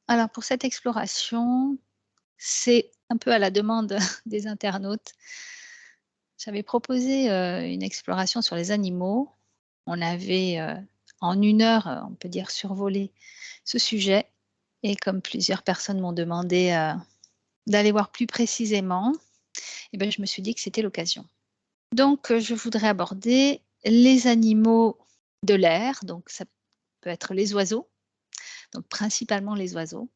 Alors pour cette exploration, c'est un peu à la demande des internautes. J'avais proposé, une exploration sur les animaux. On avait, en 1 heure, on peut dire survolé ce sujet et comme plusieurs personnes m'ont demandé, d'aller voir plus précisément et ben, je me suis dit que c'était l'occasion. Donc, je voudrais aborder les animaux de l'air, donc ça peut être les oiseaux, donc principalement les oiseaux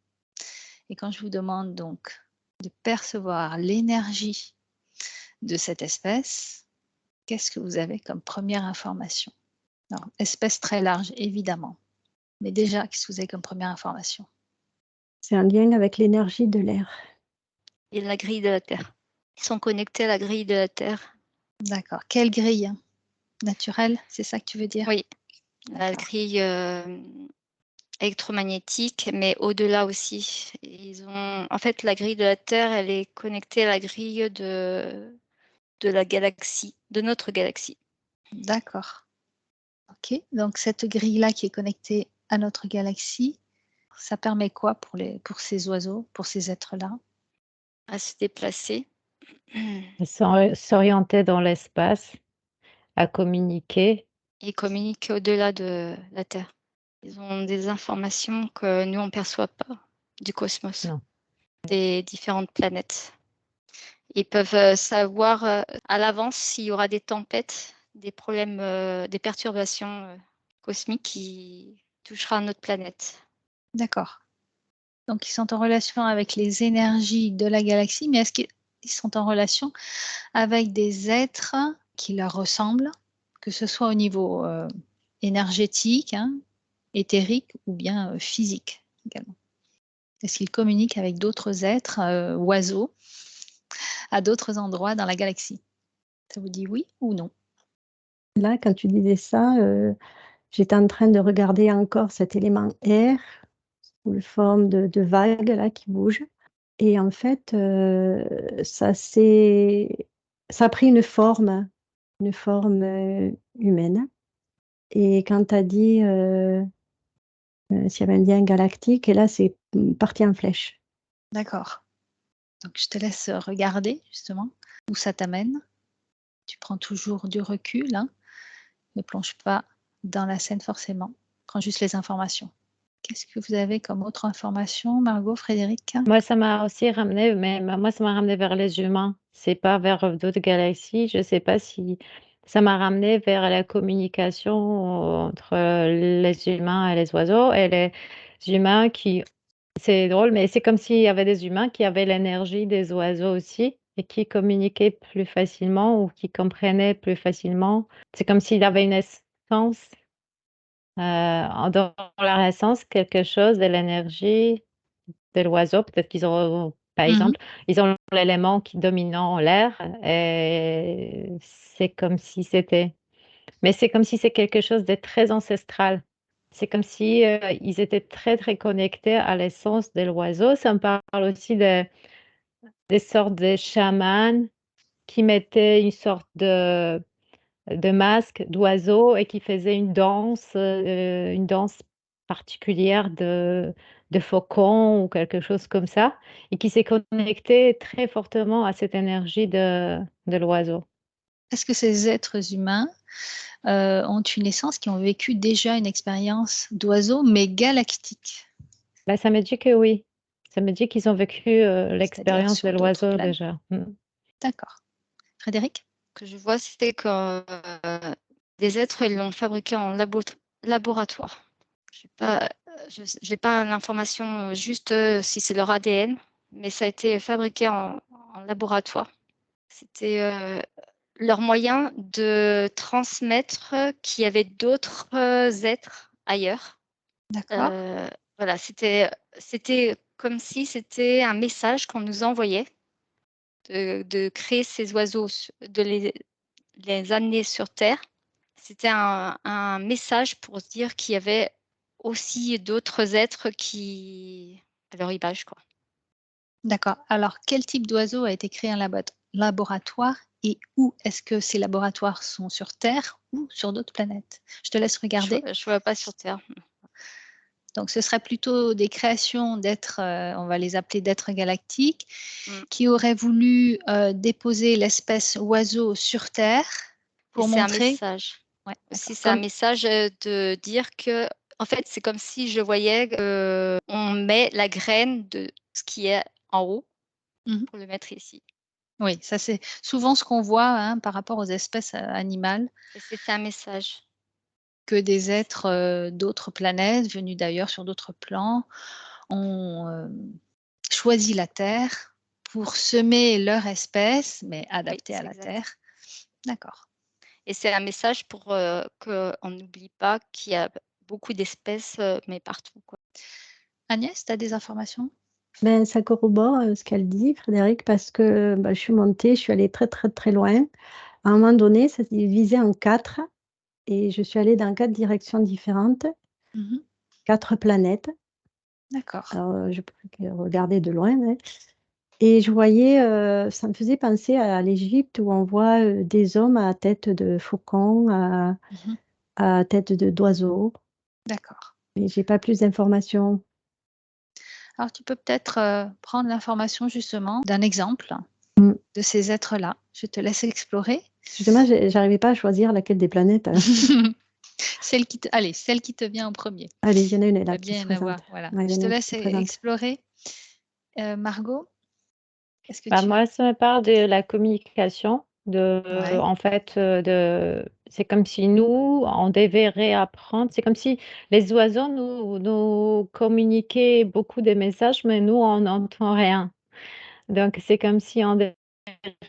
et quand je vous demande donc de percevoir l'énergie de cette espèce, qu'est-ce que vous avez comme première information? Alors, espèce très large évidemment, mais déjà, qu'est-ce que vous avez comme première information? C'est un lien avec l'énergie de l'air. Et la grille de la Terre. Ils sont connectés à la grille de la Terre. D'accord. Quelle grille? Naturelle, c'est ça que tu veux dire? Oui, la D'accord. grille, électromagnétique, mais au-delà aussi. Ils ont en fait, la grille de la Terre, elle est connectée à la grille de la galaxie, de notre galaxie. D'accord. OK, donc cette grille-là qui est connectée à notre galaxie, ça permet quoi pour ces oiseaux, pour ces êtres-là? À se déplacer. S'orienter dans l'espace, à communiquer. Ils communiquent au-delà de la Terre. Ils ont des informations que nous, on perçoit pas du cosmos, Non. des différentes planètes. Ils peuvent, savoir, à l'avance s'il y aura des tempêtes, des problèmes, des perturbations, cosmiques qui touchera notre planète. D'accord. Donc ils sont en relation avec les énergies de la galaxie, mais est-ce qu'ils sont en relation avec des êtres qui leur ressemblent? Que ce soit au niveau, énergétique, hein, éthérique ou bien, physique également? Est-ce qu'ils communiquent avec d'autres êtres, oiseaux, à d'autres endroits dans la galaxie? Ça vous dit oui ou non? Là, quand tu disais ça, j'étais en train de regarder encore cet élément air, sous forme de vagues là qui bougent et en fait, ça a pris une forme, humaine et quand tu as dit, s'il y avait un lien galactique et là c'est, parti en flèche. D'accord. Donc je te laisse, regarder justement où ça t'amène. Tu prends toujours du recul, hein. Ne plonge pas dans la scène forcément. Prends juste les informations. Qu'est-ce que vous avez comme autre information, Margot, Frédéric? Moi, ça m'a aussi ramené, mais moi, ça m'a ramené vers les humains. C'est pas vers, d'autres galaxies. Je sais pas si ça m'a ramené vers la communication entre les humains et les oiseaux et les humains qui c'est drôle, mais c'est comme s'il y avait des humains qui avaient l'énergie des oiseaux aussi et qui communiquaient plus facilement ou qui comprenaient plus facilement. C'est comme s'il avait une essence, dans leur essence, quelque chose de l'énergie de l'oiseau, peut-être qu'ils ont, par Mmh. exemple, ils ont l'élément qui dominant l'air et c'est comme si c'était mais c'est comme si c'est quelque chose de très ancestral. C'est comme si, ils étaient très, très connectés à l'essence de l'oiseau. Ça me parle aussi des sortes de chamans qui mettaient une sorte de masque d'oiseau et qui faisait une danse particulière de faucon ou quelque chose comme ça et qui s'est connecté très fortement à cette énergie de l'oiseau. Est-ce que ces êtres humains, ont une essence, qui ont vécu déjà une expérience d'oiseau, mais galactique? Bah, ça me dit que oui. Ça me dit qu'ils ont vécu, C'est-à-dire l'expérience de sur d'autres l'oiseau planètes? déjà. Mmh. D'accord. Frédéric? Que je vois, c'était que, des êtres, ils l'ont fabriqué en laboratoire. J'ai pas l'information, juste, si c'est leur ADN, mais ça a été fabriqué en laboratoire. C'était, leur moyen de transmettre qu'il y avait d'autres, êtres ailleurs. D'accord. Heu, voilà, c'était comme si c'était un message qu'on nous envoyait de créer ces oiseaux, de les amener sur terre. C'était un message pour se dire qu'il y avait aussi d'autres êtres qui à leur image, quoi. D'accord. Alors quel type d'oiseau a été créé en laboratoire et où? Est-ce que ces laboratoires sont sur Terre ou sur d'autres planètes? Je te laisse regarder. Je vois pas sur terre. Donc ce serait plutôt des créations d'êtres, on va les appeler d'êtres galactiques, Mm. qui auraient voulu déposer l'espèce oiseau sur Terre Et pour c'est un montrer. message. Ouais, Aussi, d'accord. c'est un message de dire que, en fait, c'est comme si je voyais on met la graine de ce qui est en haut Mhm. pour le mettre ici. Oui, ça c'est souvent ce qu'on voit hein, par rapport aux espèces animales, Et c'est un message. que des êtres d'autres planètes, venus d'ailleurs sur d'autres plans, ont choisi la Terre pour semer leur espèce, mais Oui, adaptée à c'est la exact. Terre. D'accord. Et c'est un message pour qu'on n'oublie pas qu'il y a beaucoup d'espèces, mais partout, quoi. Agnès, tu as des informations? Ben, ça corrobore ce qu'elle dit, Frédéric, parce que ben, je suis montée, je suis allée très très très loin. À un moment donné, ça s'est divisé en 4 et je suis allée dans 4 directions différentes, Mhm. 4 planètes. D'accord. Alors, je peux regarder de loin, hein. Et je voyais, ça me faisait penser à l'Égypte où on voit des hommes à tête de faucon, Mhm. à tête d'oiseau. D'accord. Mais j'ai pas plus d'informations. Alors tu peux peut-être prendre l'information justement d'un exemple Mm. de ces êtres-là. Je te laisse explorer. Justement, j'arrivais pas à choisir laquelle des planètes. Allez, celle qui te vient en premier. Allez, il y en a une là Va qui se bien avoir, présente. voilà. Ouais, il y Je en a te une qui laisse se présente. explorer. Margot, est-ce que Bah, tu... moi, ça me parle de la communication, Ouais. en fait, c'est comme si nous, on devait réapprendre. C'est comme si les oiseaux nous communiquaient beaucoup de messages, mais nous, on n'entend rien. Donc, c'est comme si on devait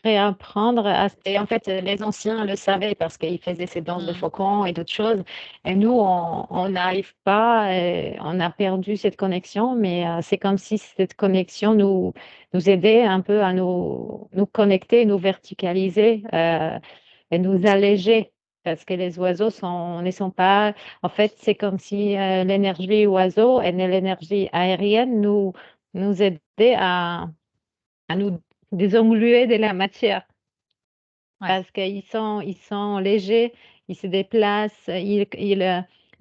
réapprendre et en fait, les anciens le savaient parce qu'ils faisaient ces danses de Mm. faucons et d'autres choses. Et nous, on n'arrive pas, on a perdu cette connexion, mais c'est comme si cette connexion nous aidait un peu à nous connecter, nous verticaliser et nous alléger. Parce que les oiseaux ne sont pas. En fait, c'est comme si l'énergie oiseau et l'énergie aérienne nous aidaient à nous désengluer de la matière. Ouais. Parce qu'ils sont légers, ils se déplacent, ils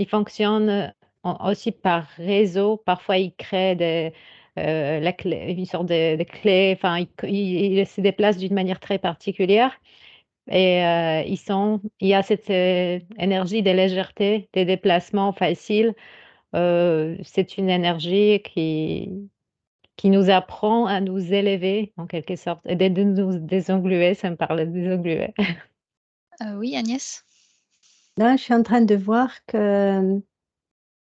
fonctionnent aussi par réseau. Parfois, ils créent une sorte de clé, enfin, ils se déplacent d'une manière très particulière. Et il y a cette énergie de légèreté, des déplacements faciles. C'est une énergie qui nous apprend à nous élever, en quelque sorte, et de nous désengluer, ça me parle de désengluer. Oui, Agnès? Là, je suis en train de voir que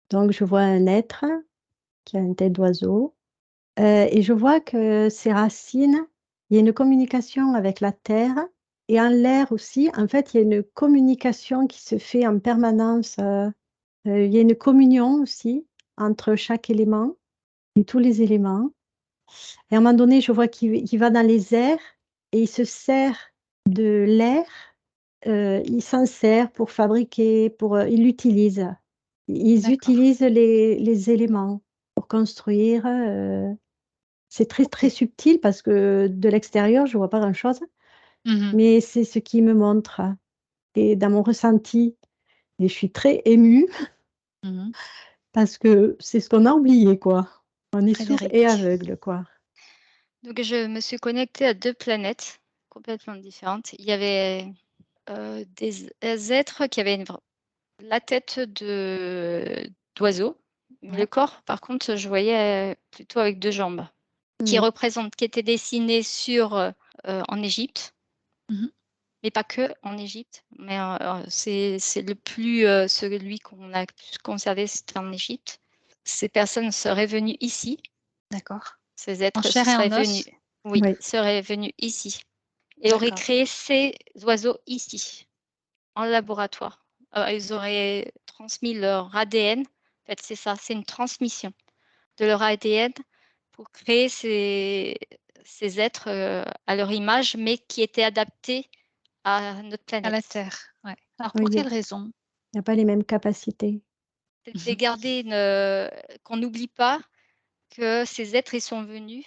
donc je vois un être qui a une tête d'oiseau et je vois que ses racines, il y a une communication avec la terre et en l'air aussi. En fait, il y a une communication qui se fait en permanence. Il y a une communion aussi entre chaque élément et tous les éléments. Et à un moment donné, je vois qu'il va dans les airs et il se sert de l'air. Il s'en sert pour fabriquer, il l'utilise. Ils D'accord. utilisent les éléments pour construire. C'est très, très Ok. subtil parce que de l'extérieur, je ne vois pas grand-chose, Mhm. mais c'est ce qui me montre. Et dans mon ressenti, et je suis très émue Mhm. parce que c'est ce qu'on a oublié, quoi. On est sourd et Frédéric. aveugle, quoi. Donc, je me suis connectée à 2 planètes complètement différentes. Il y avait des êtres qui avaient la tête d'oiseau, mais Ouais. le corps, par contre, je voyais plutôt avec 2 jambes, qui étaient dessinées en Égypte, Mhm. mais pas que en Égypte. Mais c'est celui qu'on a plus conservé, c'était en Égypte. Ces personnes seraient venues ici. D'accord. Ces En êtres chair et seraient en venus, os? oui, Oui. seraient venus ici et auraient D'accord. créé ces oiseaux ici, en laboratoire. Ils auraient transmis leur ADN. En fait, c'est ça, c'est une transmission de leur ADN pour créer ces êtres à leur image, mais qui étaient adaptés à notre À la planète. Terre, ouais. Alors Oui, pour il quelle raison? n'y a pas les mêmes capacités. C'était garder qu'on n'oublie pas que ces êtres ils sont venus.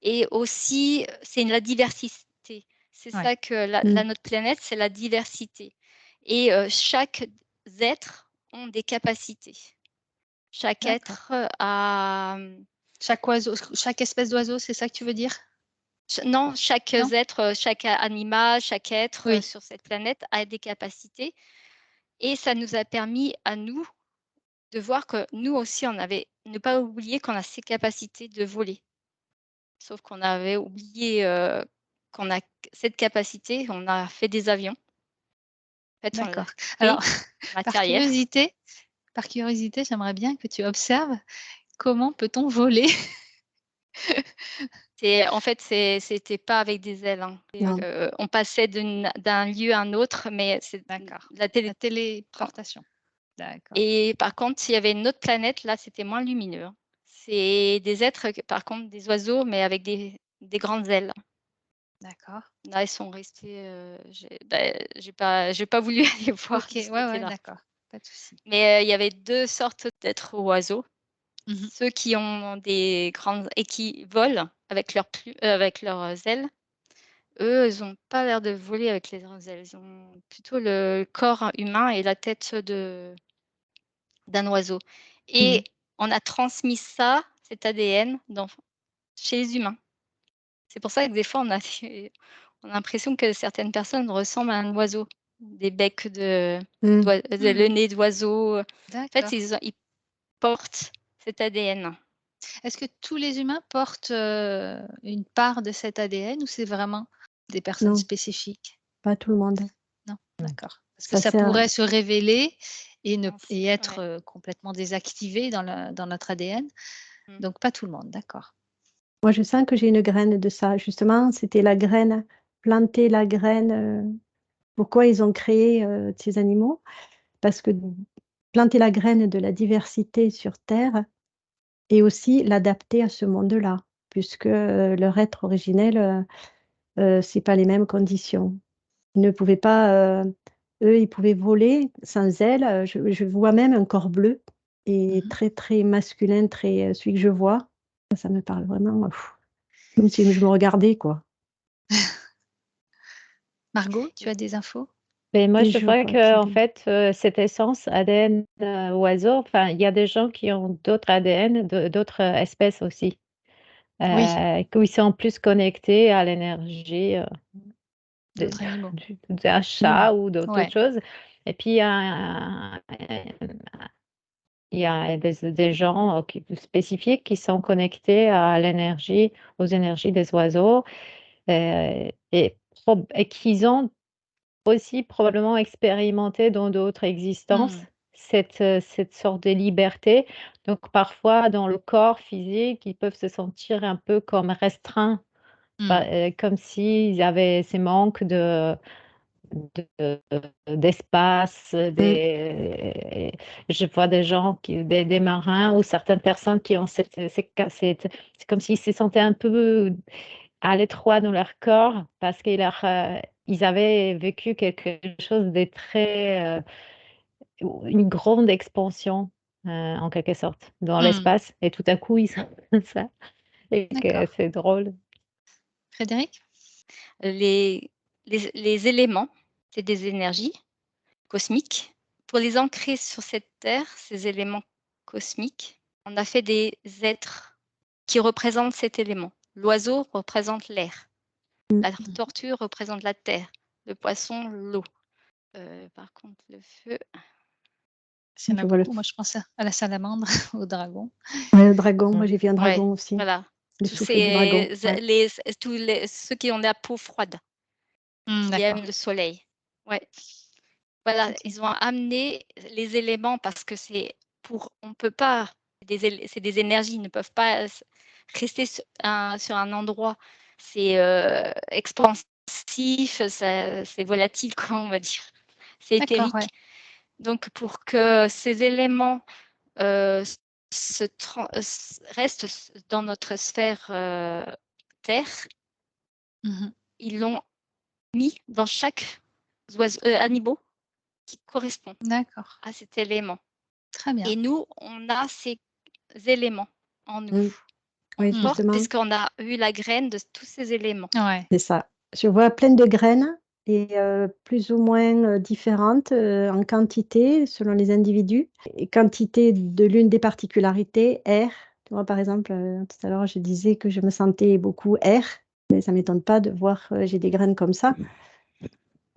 Et aussi, c'est la diversité. C'est Ouais. ça que notre planète, c'est la diversité. Et chaque être ont des capacités. Chaque D'accord. être a... Chaque espèce d'oiseau, c'est ça que tu veux dire? Non, chaque Non? être, chaque animal, chaque être Oui. sur cette planète a des capacités. Et ça nous a permis à nous de voir que nous aussi, ne pas oublier qu'on a ces capacités de voler. Sauf qu'on avait oublié qu'on a cette capacité, on a fait des avions. En fait, on l'a D'accord. fait Alors, par matériel. curiosité, j'aimerais bien que tu observes comment peut-on voler? En fait, c'était pas avec des ailes. Hein. Non. On passait d'un lieu à un autre, mais c'est D'accord. la télé. La téléportation. D'accord. Et par contre, s'il y avait une autre planète, là, c'était moins lumineux. Hein. C'est des êtres, par contre, des oiseaux, mais avec des grandes ailes. D'accord. Là, ils sont restés. J'ai pas voulu aller voir Ok, de ce ouais, côté-là. d'accord. Pas de souci. Mais il y avait 2 sortes d'êtres oiseaux. Mhm. Ceux qui ont des grandes et qui volent avec leurs ailes, eux, ils n'ont pas l'air de voler avec leurs ailes. Ils ont plutôt le corps humain et la tête d'un oiseau. Et on a transmis ça, cet ADN, chez les humains. C'est pour ça que des fois, on a l'impression que certaines personnes ressemblent à un oiseau, des becs le nez d'oiseau. En fait, D'accord. ils portent cet ADN. Est-ce que tous les humains portent une part de cet ADN ou c'est vraiment des personnes Non, spécifiques? pas tout le monde. Non, Non. d'accord. Parce que Ça ça sert. pourrait se révéler et Ouais. être complètement désactivé dans notre ADN. Mm. Donc pas tout le monde, d'accord. Moi, je sens que j'ai une graine de ça. Justement, c'était la graine, planter la graine. Pourquoi ils ont créé ces animaux? Parce que planter la graine de la diversité sur Terre et aussi l'adapter à ce monde-là, puisque leur être originel, c'est pas les mêmes conditions. Ils ne pouvaient pas, eux, ils pouvaient voler sans ailes. Je vois même un corps bleu et Mhm. très, très masculin, très, celui que je vois. Ça me parle vraiment, comme si je me regardais, quoi. Margot, tu as des infos? Mais moi, Et je je vois vois que que en fait, cette essence ADN oiseau, enfin, il y a des gens qui ont d'autres ADN, d'autres espèces aussi, Oui, qui sont plus connectés à l'énergie de- d'autres animaux. d'un chat ou d'autre Ouais. chose. Et puis, il y a des gens spécifiques qui sont connectés à l'énergie, aux énergies des oiseaux et qu'ils ont aussi probablement expérimenté dans d'autres existences Hmm. cette sorte de liberté. Donc parfois dans le corps physique, ils peuvent se sentir un peu comme restreints, Hmm. comme s'ils avaient ces manques d'espace. Je vois des gens, des marins ou certaines personnes qui ont c'est comme s'ils se sentaient un peu à l'étroit dans leur corps parce ils avaient vécu quelque chose de très, une grande expansion en quelque sorte dans Hmm. l'espace et tout à coup ils sont ça et que D'accord. c'est drôle. Frédéric? Les éléments, c'est des énergies cosmiques. Pour les ancrer sur cette Terre, ces éléments cosmiques, on a fait des êtres qui représentent cet élément. L'oiseau représente l'air, la tortue représente la terre, le poisson, l'eau. Par contre, le feu, Il y en a Je vois le, beaucoup. Moi, je pense à la salamandre, au dragon. ouais, le dragon. Moi, Mm. j'ai vu un ouais, dragon aussi. voilà. Le Tous souffle du dragon. Ouais. ceux qui ont la peau froide, Hmm, qui aiment d'accord. le soleil. Ouais. Voilà, Ok. ils ont amené les éléments parce que on peut pas, c'est des énergies, ils ne peuvent pas rester sur un endroit. C'est expansif, c'est volatile, quoi, on va dire. C'est D'accord, ouais. éthérique. Donc, pour que ces éléments euh, restent dans notre sphère Terre, Mhm. ils l'ont mis dans chaque animal qui correspond D'accord. à cet élément. Très bien. Et nous, on a ces éléments en nous. Mm. On Oui, porte justement, puisqu'on a eu la graine de tous ces éléments. Ouais. c'est ça. Je vois plein de graines et plus ou moins différentes en quantité selon les individus. Et quantité de l'une des particularités, R. Tu vois, par exemple, tout à l'heure, je disais que je me sentais beaucoup R, mais ça ne m'étonne pas de voir j'ai des graines comme ça.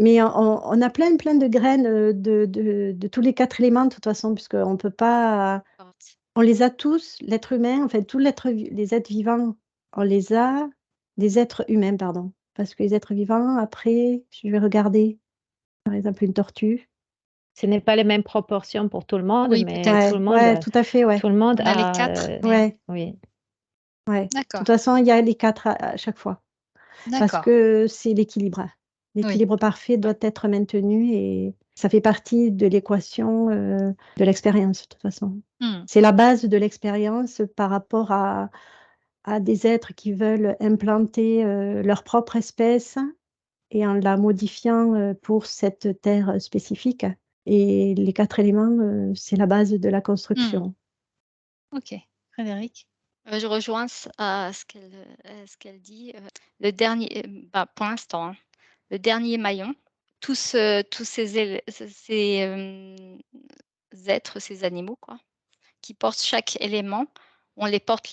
Mais on a plein de graines de tous les 4 éléments, de toute façon, puisqu'on ne peut pas... On les a tous, l'être humain, en fait, tous les êtres vivants, on les a, des êtres humains, pardon. Parce que les êtres vivants, après, je vais regarder, par exemple, une tortue. Ce n'est pas les mêmes proportions pour tout le monde, Oui, mais peut-être. Ouais, tout à fait, ouais. tout le monde On a les a... 4, mais Ouais, oui. ouais. De d'accord, toute façon, il y a les 4 à chaque fois. Parce d'accord. que c'est l'équilibre. Oui, L'équilibre parfait doit être maintenu et ça fait partie de l'équation de l'expérience, de toute façon. C'est la base de l'expérience par rapport à des êtres qui veulent implanter leur propre espèce et en la modifiant pour cette terre spécifique. Et les 4 éléments, c'est la base de la construction. ok. Frédéric? Je rejoins à ce qu'elle dit. Le dernier, pour l'instant, hein, le dernier maillon, tous ces êtres, ces animaux, quoi, qui portent chaque élément, on les porte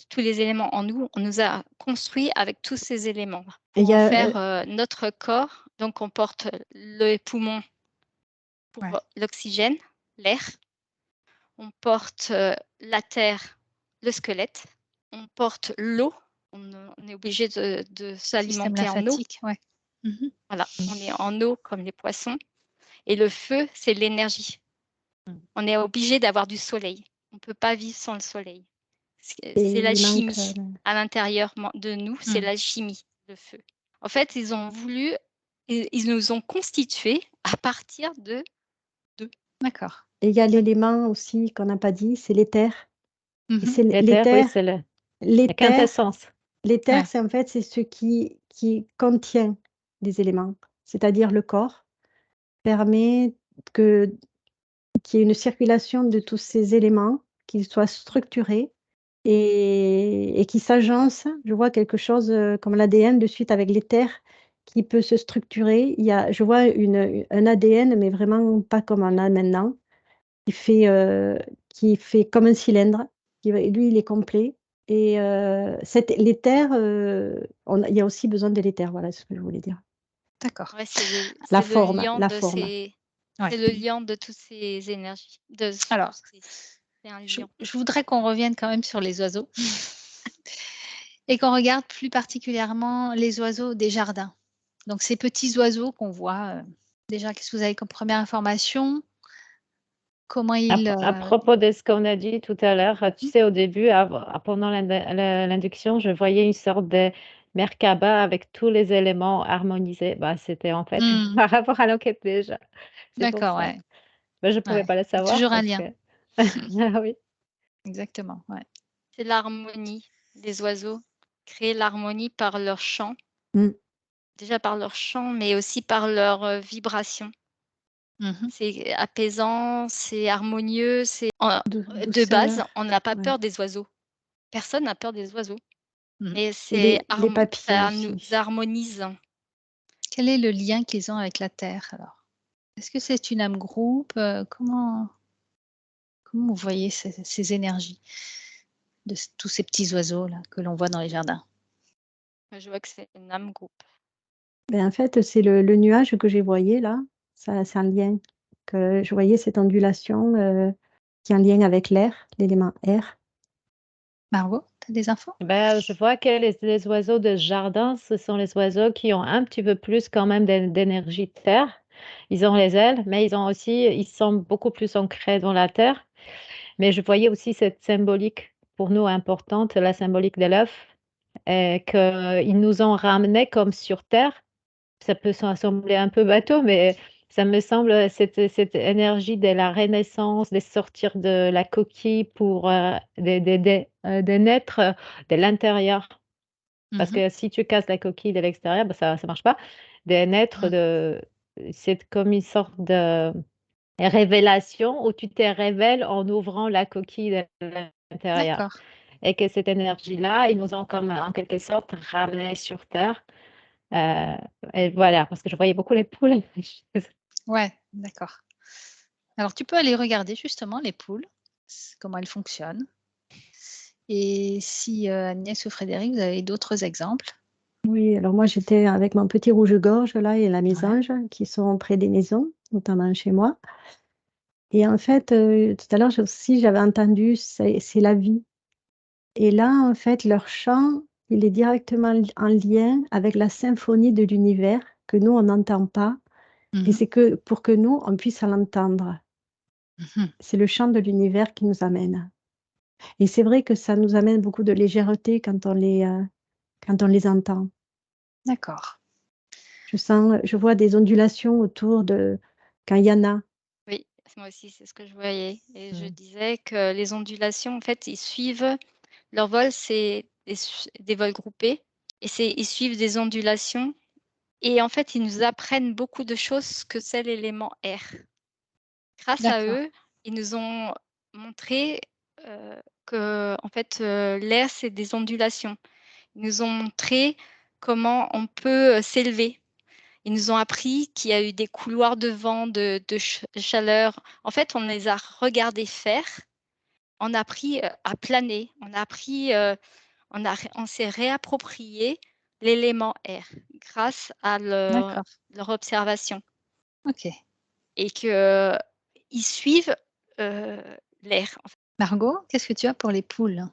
tous les éléments en nous. On nous a construits avec tous ces éléments Et il pour y en a, faire notre corps. Donc, on porte les poumons pour Ouais. l'oxygène, l'air. On porte la terre, le squelette. On porte l'eau. On est obligé de Système s'alimenter en eau. lymphatique, ouais. Mhm. Voilà, on est en eau comme les poissons. Et le feu, c'est l'énergie. On est obligé d'avoir du soleil. On ne peut pas vivre sans le soleil. et C'est la il manque, chimie à l'intérieur de nous, c'est la chimie, le feu. En fait, ils nous ont constitués à partir de D'accord. et il y a l'élément aussi qu'on n'a pas dit, c'est l'éther. Et Mhm. c'est L'éther, oui, c'est la l'éther, quintessence. l'éther, Ouais. c'est en fait c'est ce qui contient les éléments, c'est-à-dire le corps permet qu'il y ait une circulation de tous ces éléments, qu'ils soient structurés et qui s'agencent. Je vois quelque chose comme l'ADN de suite avec l'éther qui peut se structurer. Je vois un ADN, mais vraiment pas comme on a maintenant, qui fait comme un cylindre. Lui, il est complet. Et l'éther, il y a aussi besoin de l'éther, voilà ce que je voulais dire. D'accord. ouais, c'est La le forme, lien la de forme. Ouais. c'est le lien de toutes ces énergies. Alors, C'est un je lien. voudrais qu'on revienne quand même sur les oiseaux et qu'on regarde plus particulièrement les oiseaux des jardins. Donc, ces petits oiseaux qu'on voit. Déjà, qu'est-ce que vous avez comme première information? Comment ils... À propos de ce qu'on a dit tout à l'heure, tu sais, au début, pendant l'induction, je voyais une sorte de Merkaba avec tous les éléments harmonisés. Bah, c'était en fait par rapport à l'enquête déjà. C'est pour D'accord, ça. ouais. Mais je ne pouvais Ouais. pas le Il y a savoir toujours un parce lien. que... Ah oui. Exactement, ouais. C'est l'harmonie des oiseaux, créer l'harmonie par leur chant, Mm. déjà par leur chant, mais aussi par leur vibration. Mhm. C'est apaisant, c'est harmonieux, de Douceur, base, on n'a pas ouais. peur des oiseaux. Personne n'a peur des oiseaux. Mhm. Mais Et les papillons ça aussi. nous harmonise. Quel est le lien qu'ils ont avec la Terre alors? Est-ce que c'est une âme groupe? Comment vous voyez ces énergies de tous ces petits oiseaux là que l'on voit dans les jardins? Je vois que c'est une âme groupe. Ben, en fait, c'est le nuage que j'ai voyé là. Ça, c'est un lien. Que je voyais cette ondulation qui est en lien avec l'air, l'élément air. Margot, tu as des infos? Ben, je vois que les oiseaux de jardin, ce sont les oiseaux qui ont un petit peu plus quand même d'énergie de terre. Ils ont les ailes, mais ils sont beaucoup plus ancrés dans la terre. Mais je voyais aussi cette symbolique pour nous importante, la symbolique de l'œuf, et qu'ils nous ont ramenés comme sur terre. Ça peut sembler un peu bateau, mais ça me semble cette énergie de la renaissance, de sortir de la coquille pour de naître de l'intérieur. Parce Mhm. que si tu casses la coquille de l'extérieur, ben ça ne marche pas. De naître c'est comme une sorte de révélation où tu te révèles en ouvrant la coquille de l'intérieur. D'accord. Et que cette énergie-là, ils nous ont comme en quelque sorte ramenés sur Terre Et voilà, parce que je voyais beaucoup les poules. Ouais, d'accord. Alors tu peux aller regarder justement les poules, comment elles fonctionnent et si, Agnès ou Frédéric, vous avez d'autres exemples? Oui, alors moi j'étais avec mon petit rouge-gorge là et la Ouais. mésange qui sont près des maisons, notamment chez moi. Et en fait, tout à l'heure aussi j'avais entendu c'est la vie. Et là, en fait, leur chant, il est directement en lien avec la symphonie de l'univers que nous, on n'entend pas. Et Mmh. c'est que pour que nous, on puisse l'entendre. Mmh. C'est le chant de l'univers qui nous amène. Et c'est vrai que ça nous amène beaucoup de légèreté quand on les entend. D'accord. Je vois des ondulations autour de quand il y en a. Oui, moi aussi, c'est ce que je voyais et je Mmh. disais que les ondulations, en fait, ils suivent leur vol, c'est des vols groupés et ils suivent des ondulations et en fait, ils nous apprennent beaucoup de choses que c'est l'élément air. Grâce à D'accord. eux, ils nous ont montré, qu'en fait, l'air, c'est des ondulations. Ils nous ont montré comment on peut, s'élever. Ils nous ont appris qu'il y a eu des couloirs de vent, de chaleur. En fait, on les a regardés faire. On a appris, à planer. On a appris, on s'est réapproprié l'élément air grâce à D'accord. leur observation OK. et qu'ils suivent, heu, l'air, en fait. Margot, qu'est-ce que tu as pour les poules?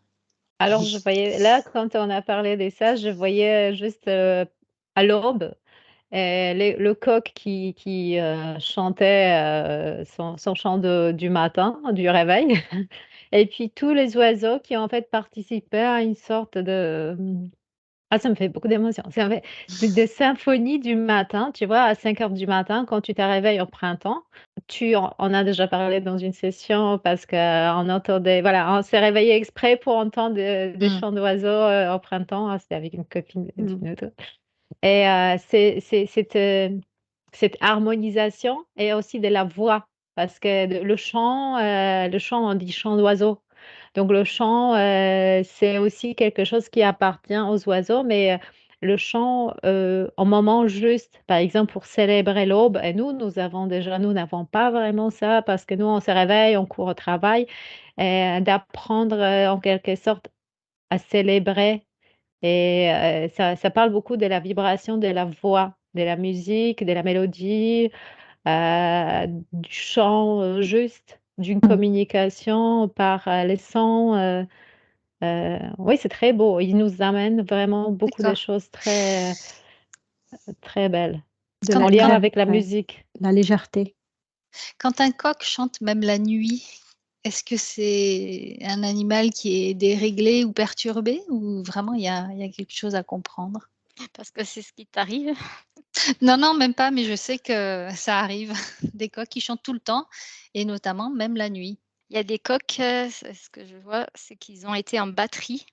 Alors je voyais là, quand on a parlé de ça, je voyais juste, à l'aube, le coq qui chantait, son chant du matin, du réveil et puis tous les oiseaux qui en fait participaient à une sorte de, ça me fait beaucoup d'émotions. Ça me fait des symphonies du matin, tu vois? À 5 heures du matin, quand tu te réveilles au printemps, on a déjà parlé dans une session parce qu'on entendait voilà, on s'est réveillé exprès pour entendre des Mmh. chants d'oiseaux, au printemps. Ah, c'était avec une copine Mmh. d'une autre et c'est cette harmonisation et aussi de la voix parce que le chant, on dit chant d'oiseau. Donc le chant, c'est aussi quelque chose qui appartient aux oiseaux, mais le chant, au moment juste, par exemple pour célébrer l'aube et nous n'avons pas vraiment ça parce que nous, on se réveille, on court au travail et d'apprendre, en quelque sorte à célébrer et ça parle beaucoup de la vibration de la voix, de la musique, de la mélodie, du chant, juste, d'une Mmh. communication par, les sons, oui, c'est très beau. Il nous amène vraiment beaucoup de D'accord. choses très, très belles, De Quand en la lien quand avec la ouais, musique. la légèreté. quand un coq chante même la nuit, est-ce que c'est un animal qui est déréglé ou perturbé ou vraiment il y a quelque chose à comprendre? Parce que c'est ce qui t'arrive. Non, non, même pas, mais je sais que ça arrive. Des coqs qui chantent tout le temps et notamment même la nuit. Il y a des coqs, ce que je vois, c'est qu'ils ont été en batterie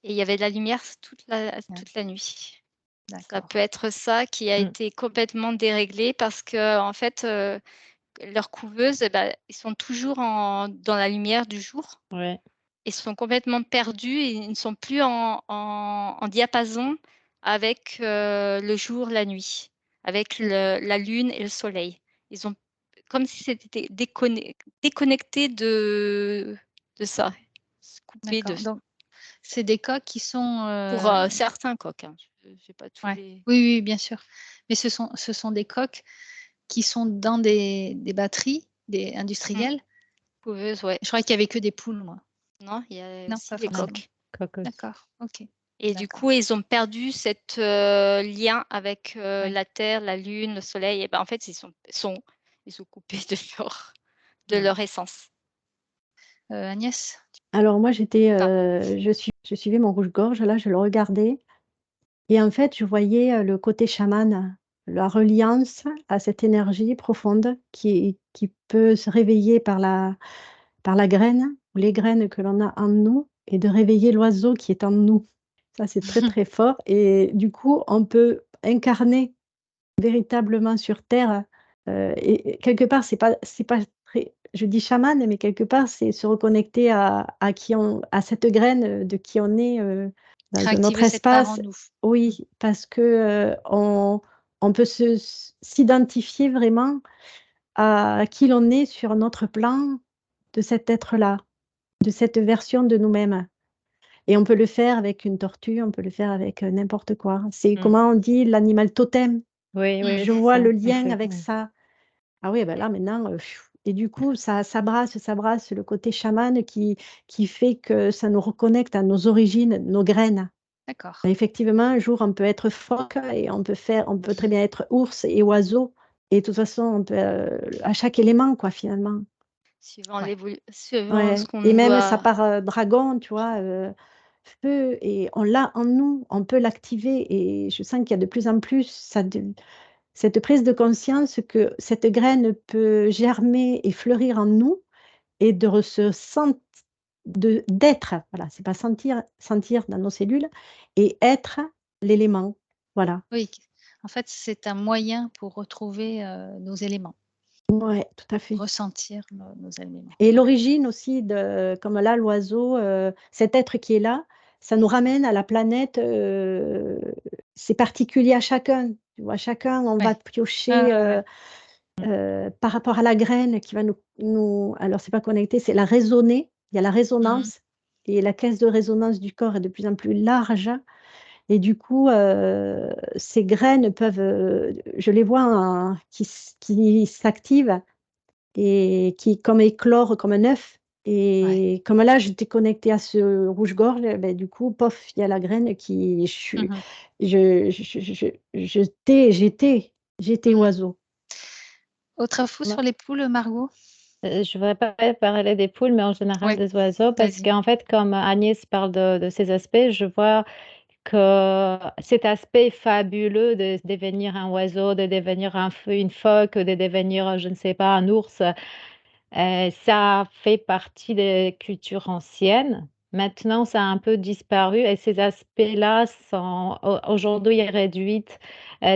et il y avait de la lumière Ouais, toute la nuit. Ça d'accord. peut être ça qui a Mmh, été complètement déréglé parce qu'en fait, leurs couveuses et bah, ils sont toujours dans la lumière du jour. ouais. Ils sont complètement perdus et ils ne sont plus en diapason avec, le jour, la nuit, avec la lune et le soleil. Ils ont comme si c'était déconnectés de ça, coupés de D'accord, donc c'est des coqs qui sont, pour, certains coqs, hein, je j'ai pas tous ouais. les Oui, oui, bien sûr. Mais ce sont des coqs qui sont dans des batteries, des mmh, industrielles? couveuses, ouais. Je croyais qu'il y avait que des poules, moi. Non, il y a Non, aussi pas des Non, forcément. coqs coq aussi. D'accord, OK. et du D'accord. coup, ils ont perdu cet, lien avec, Ouais. la terre, la lune, le soleil et ben, en fait, ils sont coupés de Mmh. leur essence. Agnès? Alors moi Pardon. je suivais mon rouge-gorge là, je le regardais et en fait, je voyais, le côté chaman, la reliance à cette énergie profonde qui peut se réveiller par la graine ou les graines que l'on a en nous et de réveiller l'oiseau qui est en nous. Ça, c'est très, très fort et du coup, on peut incarner véritablement sur terre, et quelque part, c'est pas très je dis chaman, mais quelque part, c'est se reconnecter à qui on à cette graine, de qui on est, dans notre Réactiver cette part en espace. nous. Oui, parce que on peut s'identifier vraiment à qui l'on est sur notre plan de cet être-là, de cette version de nous-mêmes. Et on peut le faire avec une tortue, on peut le faire avec n'importe quoi. C'est Mm. comment on dit l'animal totem. Oui, oui, Je c'est vois ça, le lien avec exactement. ça. Ah oui, ben là maintenant, et du coup, ça brasse le côté chaman qui fait que ça nous reconnecte à nos origines, nos graines. D'accord. Effectivement, un jour, on peut être phoque et on peut très bien être ours et oiseau. Et de toute façon, on peut, à chaque élément, quoi, finalement. Suivant Ouais. suivant ce Ouais. qu'on Et même ça doit. part dragon, tu vois, feu, et on l'a en nous, on peut l'activer. Et je sens qu'il y a de plus en plus cette prise de conscience que cette graine peut germer et fleurir en nous et d'être, voilà, c'est pas sentir dans nos cellules, et être l'élément. Voilà. Oui, en fait, c'est un moyen pour retrouver, nos éléments, Ouais, tout à fait. ressentir nos éléments. Et Ouais. l'origine aussi comme là, l'oiseau, cet être qui est là, ça nous ramène à la planète, c'est particulier à chacun. Tu vois, chacun, on va Ouais. piocher, Ouais. par rapport à la graine qui va alors c'est pas connecté, c'est la résonner. Il y a la Mmh. résonance, et la caisse de résonance du corps est de plus en plus large, et du coup, ces graines peuvent, je les vois, hein, qui s'activent et qui comme éclore comme un œuf, Ouais. et comme là, j'étais connectée à ce rouge-gorge, beh, du coup, pof, il y a la graine qui Mmh. j'étais Mmh. oiseau. Autre info Voilà. sur les poules, Margot? Je voudrais pas parler des poules, mais en général Oui, des oiseaux, parce vas-y. qu'en fait, comme Agnès parle de ces aspects, je vois que cet aspect fabuleux de devenir un oiseau, de devenir une phoque, de devenir, je ne sais pas, un ours, ça fait partie des cultures anciennes. Maintenant, ça a un peu disparu et ces aspects-là sont aujourd'hui réduits.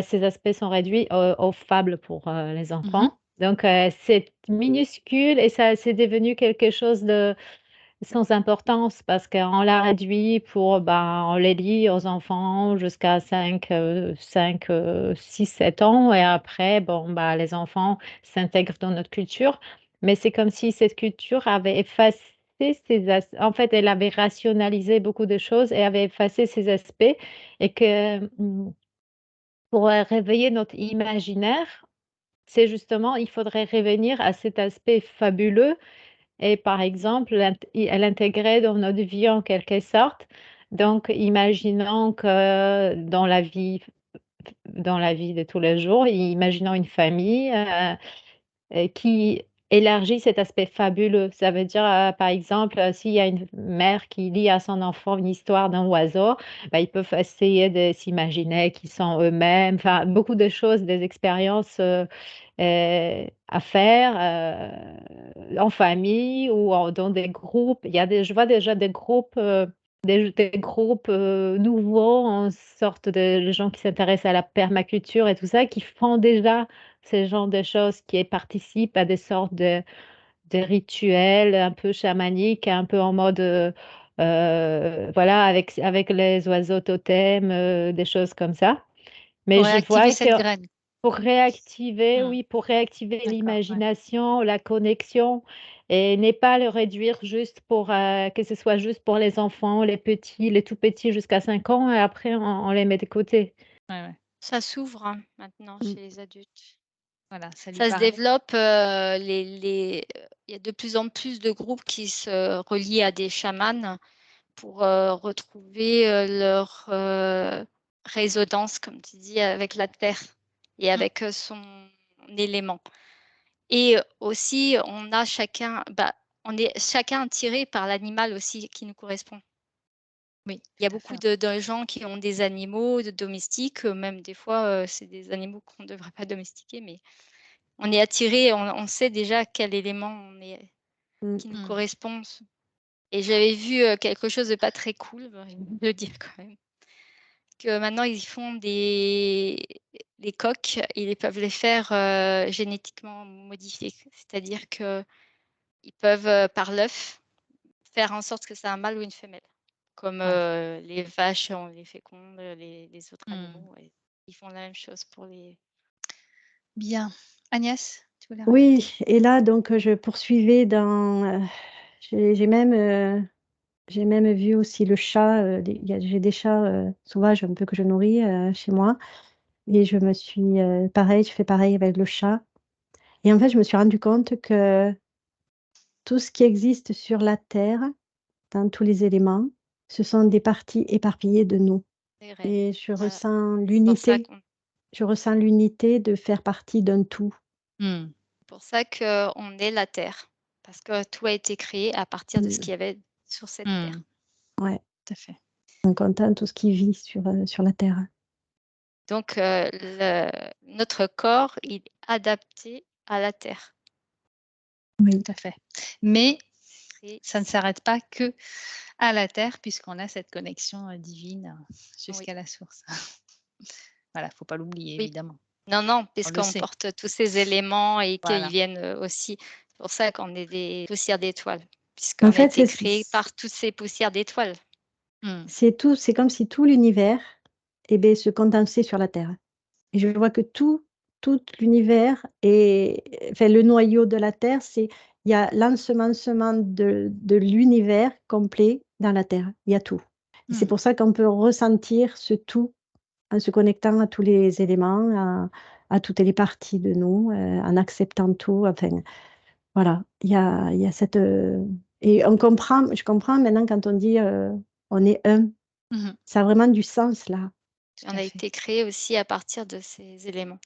Ces aspects sont réduits aux fables pour les Mmh. enfants. Donc, c'est minuscule et ça, c'est devenu quelque chose de sans importance parce qu'on l'a réduit pour, ben, on les lit aux enfants jusqu'à 6, 7 ans et après, bon, bah, les enfants s'intègrent dans notre culture. Mais c'est comme si cette culture avait effacé en fait, elle avait rationalisé beaucoup de choses et avait effacé ces aspects et que, pour, réveiller notre imaginaire, c'est justement il faudrait revenir à cet aspect fabuleux et par exemple, l'intégrer dans notre vie en quelque sorte. Donc imaginons que dans la vie de tous les jours, imaginons une famille, qui élargit cet aspect fabuleux. Ça veut dire, par exemple, s'il y a une mère qui lit à son enfant une histoire d'un oiseau, bah, ils peuvent essayer de s'imaginer qu'ils sont eux-mêmes, enfin beaucoup de choses, des expériences, à faire, en famille ou dans des groupes. Il y a je vois déjà des groupes, des groupes, nouveaux en sorte de gens qui s'intéressent à la permaculture et tout ça, qui font déjà ce genre de choses, qui participent à des sortes de rituels un peu chamaniques, un peu en mode, voilà, avec les oiseaux totems, des choses comme ça. Mais Pour je réactiver vois que cette graine. pour réactiver, Mmh. oui, pour réactiver D'accord, ouais. l'imagination, la connexion et ne pas le réduire juste pour, que ce soit juste pour les enfants, les petits, les tout petits jusqu'à 5 ans et après on les met de côté. Ouais, ouais. Ça s'ouvre hein, maintenant Mmh. chez les adultes. Voilà, ça lui Ça se paraît développe, il y a de plus en plus de groupes qui se relient à des chamans pour retrouver leur résonance, comme tu dis, avec la terre et mmh, avec son élément. Et aussi, on a chacun, on est chacun attiré par l'animal aussi qui nous correspond. oui, Il y a tout à beaucoup fait. de gens qui ont des animaux domestiques, même des fois, c'est des animaux qu'on ne devrait pas domestiquer, mais on est attiré, on sait déjà quel élément Mmh. qui nous Mmh. correspond. Et j'avais vu quelque chose de pas très cool, je vais le dire quand même, que maintenant ils font des coqs, ils peuvent les faire génétiquement modifier. C'est-à-dire qu'ils peuvent, par l'œuf, faire en sorte que c'est un mâle ou une femelle, Comme Voilà. les vaches, on les féconde, les autres Hmm. animaux, et ils font la même chose pour les... Bien. Agnès, tu voulais rajouter? Oui, et là, donc, je poursuivais dans. J'ai même vu aussi le chat. J'ai des chats sauvages un peu que je nourris chez moi. Et je me suis. Pareil, je fais pareil avec le chat. Et en fait, je me suis rendu compte que tout ce qui existe sur la Terre, dans tous les éléments, ce sont des parties éparpillées de nous. C'est vrai. Et je Voilà. ressens C'est pour ça l'unité. Je ressens l'unité de faire partie d'un tout. Hmm. qu'on est la Terre, parce que tout a été créé à partir de ce qu'il y avait sur cette Terre. Ouais, Tout à fait. on contente tout ce qui vit sur la Terre. Donc, notre corps, il est adapté à la Terre. Oui. Tout à fait. Mais Et ça ne s'arrête pas que à la Terre, puisqu'on a cette connexion divine jusqu'à la source. Voilà, faut pas l'oublier, Oui. évidemment. Non, On le puisqu'on sait. porte tous ces éléments et qu'ils Voilà. viennent aussi. C'est pour ça qu'on est des poussières d'étoiles, En puisqu'on a fait, été créé par toutes ces poussières d'étoiles. Hmm. c'est comme si tout l'univers se condensait sur la Terre. Et je vois que tout l'univers enfin, le noyau de la Terre, il y a l'ensemencement de l'univers complet dans la Terre. Il y a tout. Et c'est pour ça qu'on peut ressentir ce tout en se connectant à tous les éléments, à toutes les parties de nous, en acceptant tout. Enfin, voilà, il y a cette... et je comprends maintenant quand on dit on est un. Mhm. Ça a vraiment du sens là. Tout On à a fait. été créé aussi à partir de ces éléments.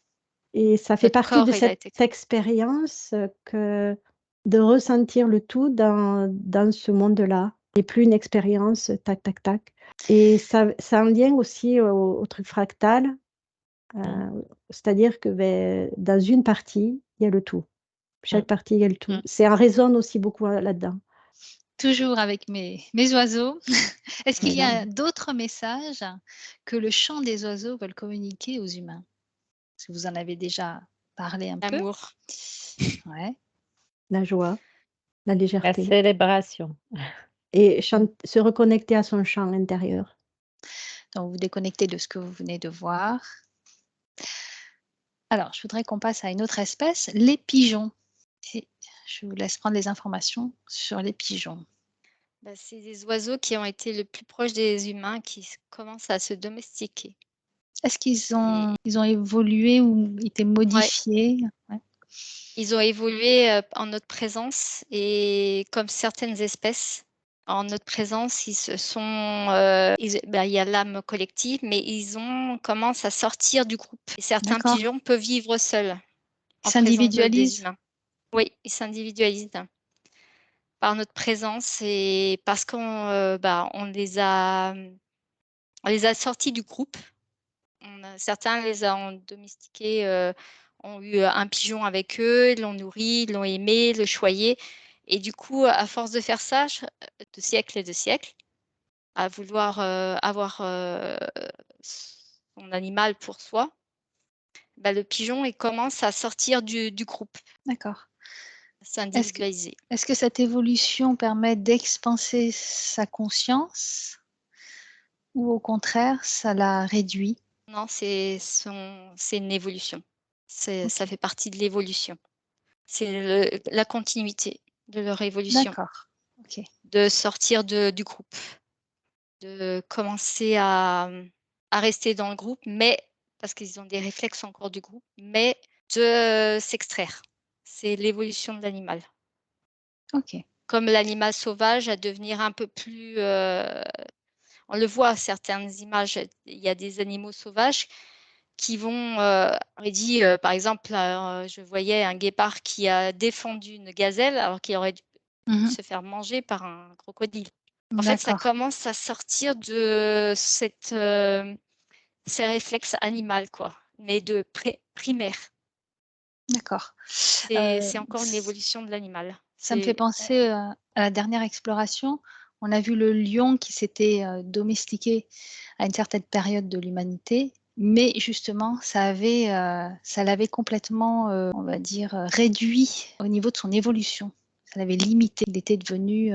Et ça fait Notre partie de corps, il a cette été créé. expérience de ressentir le tout dans ce monde-là. Et plus une expérience, tac, tac, tac. Et ça a un lien aussi au truc fractal. C'est-à-dire que dans une partie, il y a le tout. Chaque partie, il y a le tout. Ça résonne aussi beaucoup là-dedans. Toujours avec mes oiseaux. Est-ce qu'il y Voilà. a d'autres messages que le chant des oiseaux veulent communiquer aux humains? Est-ce que vous en avez déjà parlé un peu? L'amour. Ouais. La joie, la La légèreté. célébration. Et se reconnecter à son chant intérieur. Donc, vous déconnectez de ce que vous venez de voir. Alors, je voudrais qu'on passe à une autre espèce, les pigeons. Et je vous laisse prendre les informations sur les pigeons. C'est des oiseaux qui ont été le plus proches des humains, qui commencent à se domestiquer. Est-ce qu'ils ont évolué ou été modifiés? Ouais. Ils ont évolué en notre présence, et comme certaines espèces, en notre présence, ils se sont, il y a l'âme collective, mais commencent à sortir du groupe. Et certains D'accord. pigeons peuvent vivre seuls Ils en présence des s'individualisent? humains. Oui, ils s'individualisent par notre présence, et parce qu'on on les a sortis du groupe. Certains les ont domestiqués, ont eu un pigeon avec eux, ils l'ont nourri, ils l'ont aimé, le choyé. Et du coup, à force de faire ça, de siècles et de siècles, à vouloir avoir son animal pour soi, le pigeon, il commence à sortir du groupe, D'accord. à s'individualiser. Est-ce que cette évolution permet d'expanser sa conscience ou au contraire, ça la réduit? Non, c'est une évolution. Ça fait partie de l'évolution. C'est la continuité de leur évolution. D'accord. Ok. De sortir du groupe, de commencer à rester dans le groupe, mais parce qu'ils ont des réflexes encore du groupe, mais de s'extraire. C'est l'évolution de l'animal. Ok. Comme l'animal sauvage, à devenir un peu plus... on le voit, certaines images, il y a des animaux sauvages qui vont... on dit, par exemple, je voyais un guépard qui a défendu une gazelle alors qu'il aurait dû se faire manger par un crocodile. En fait, ça commence à sortir de ces réflexes animaux, quoi, mais de primaire. D'accord. C'est encore une évolution de l'animal. Ça me fait penser à la dernière exploration. On a vu le lion qui s'était domestiqué à une certaine période de l'humanité, mais justement, ça l'avait complètement, on va dire, réduit au niveau de son évolution. Ça l'avait limité. Il était devenu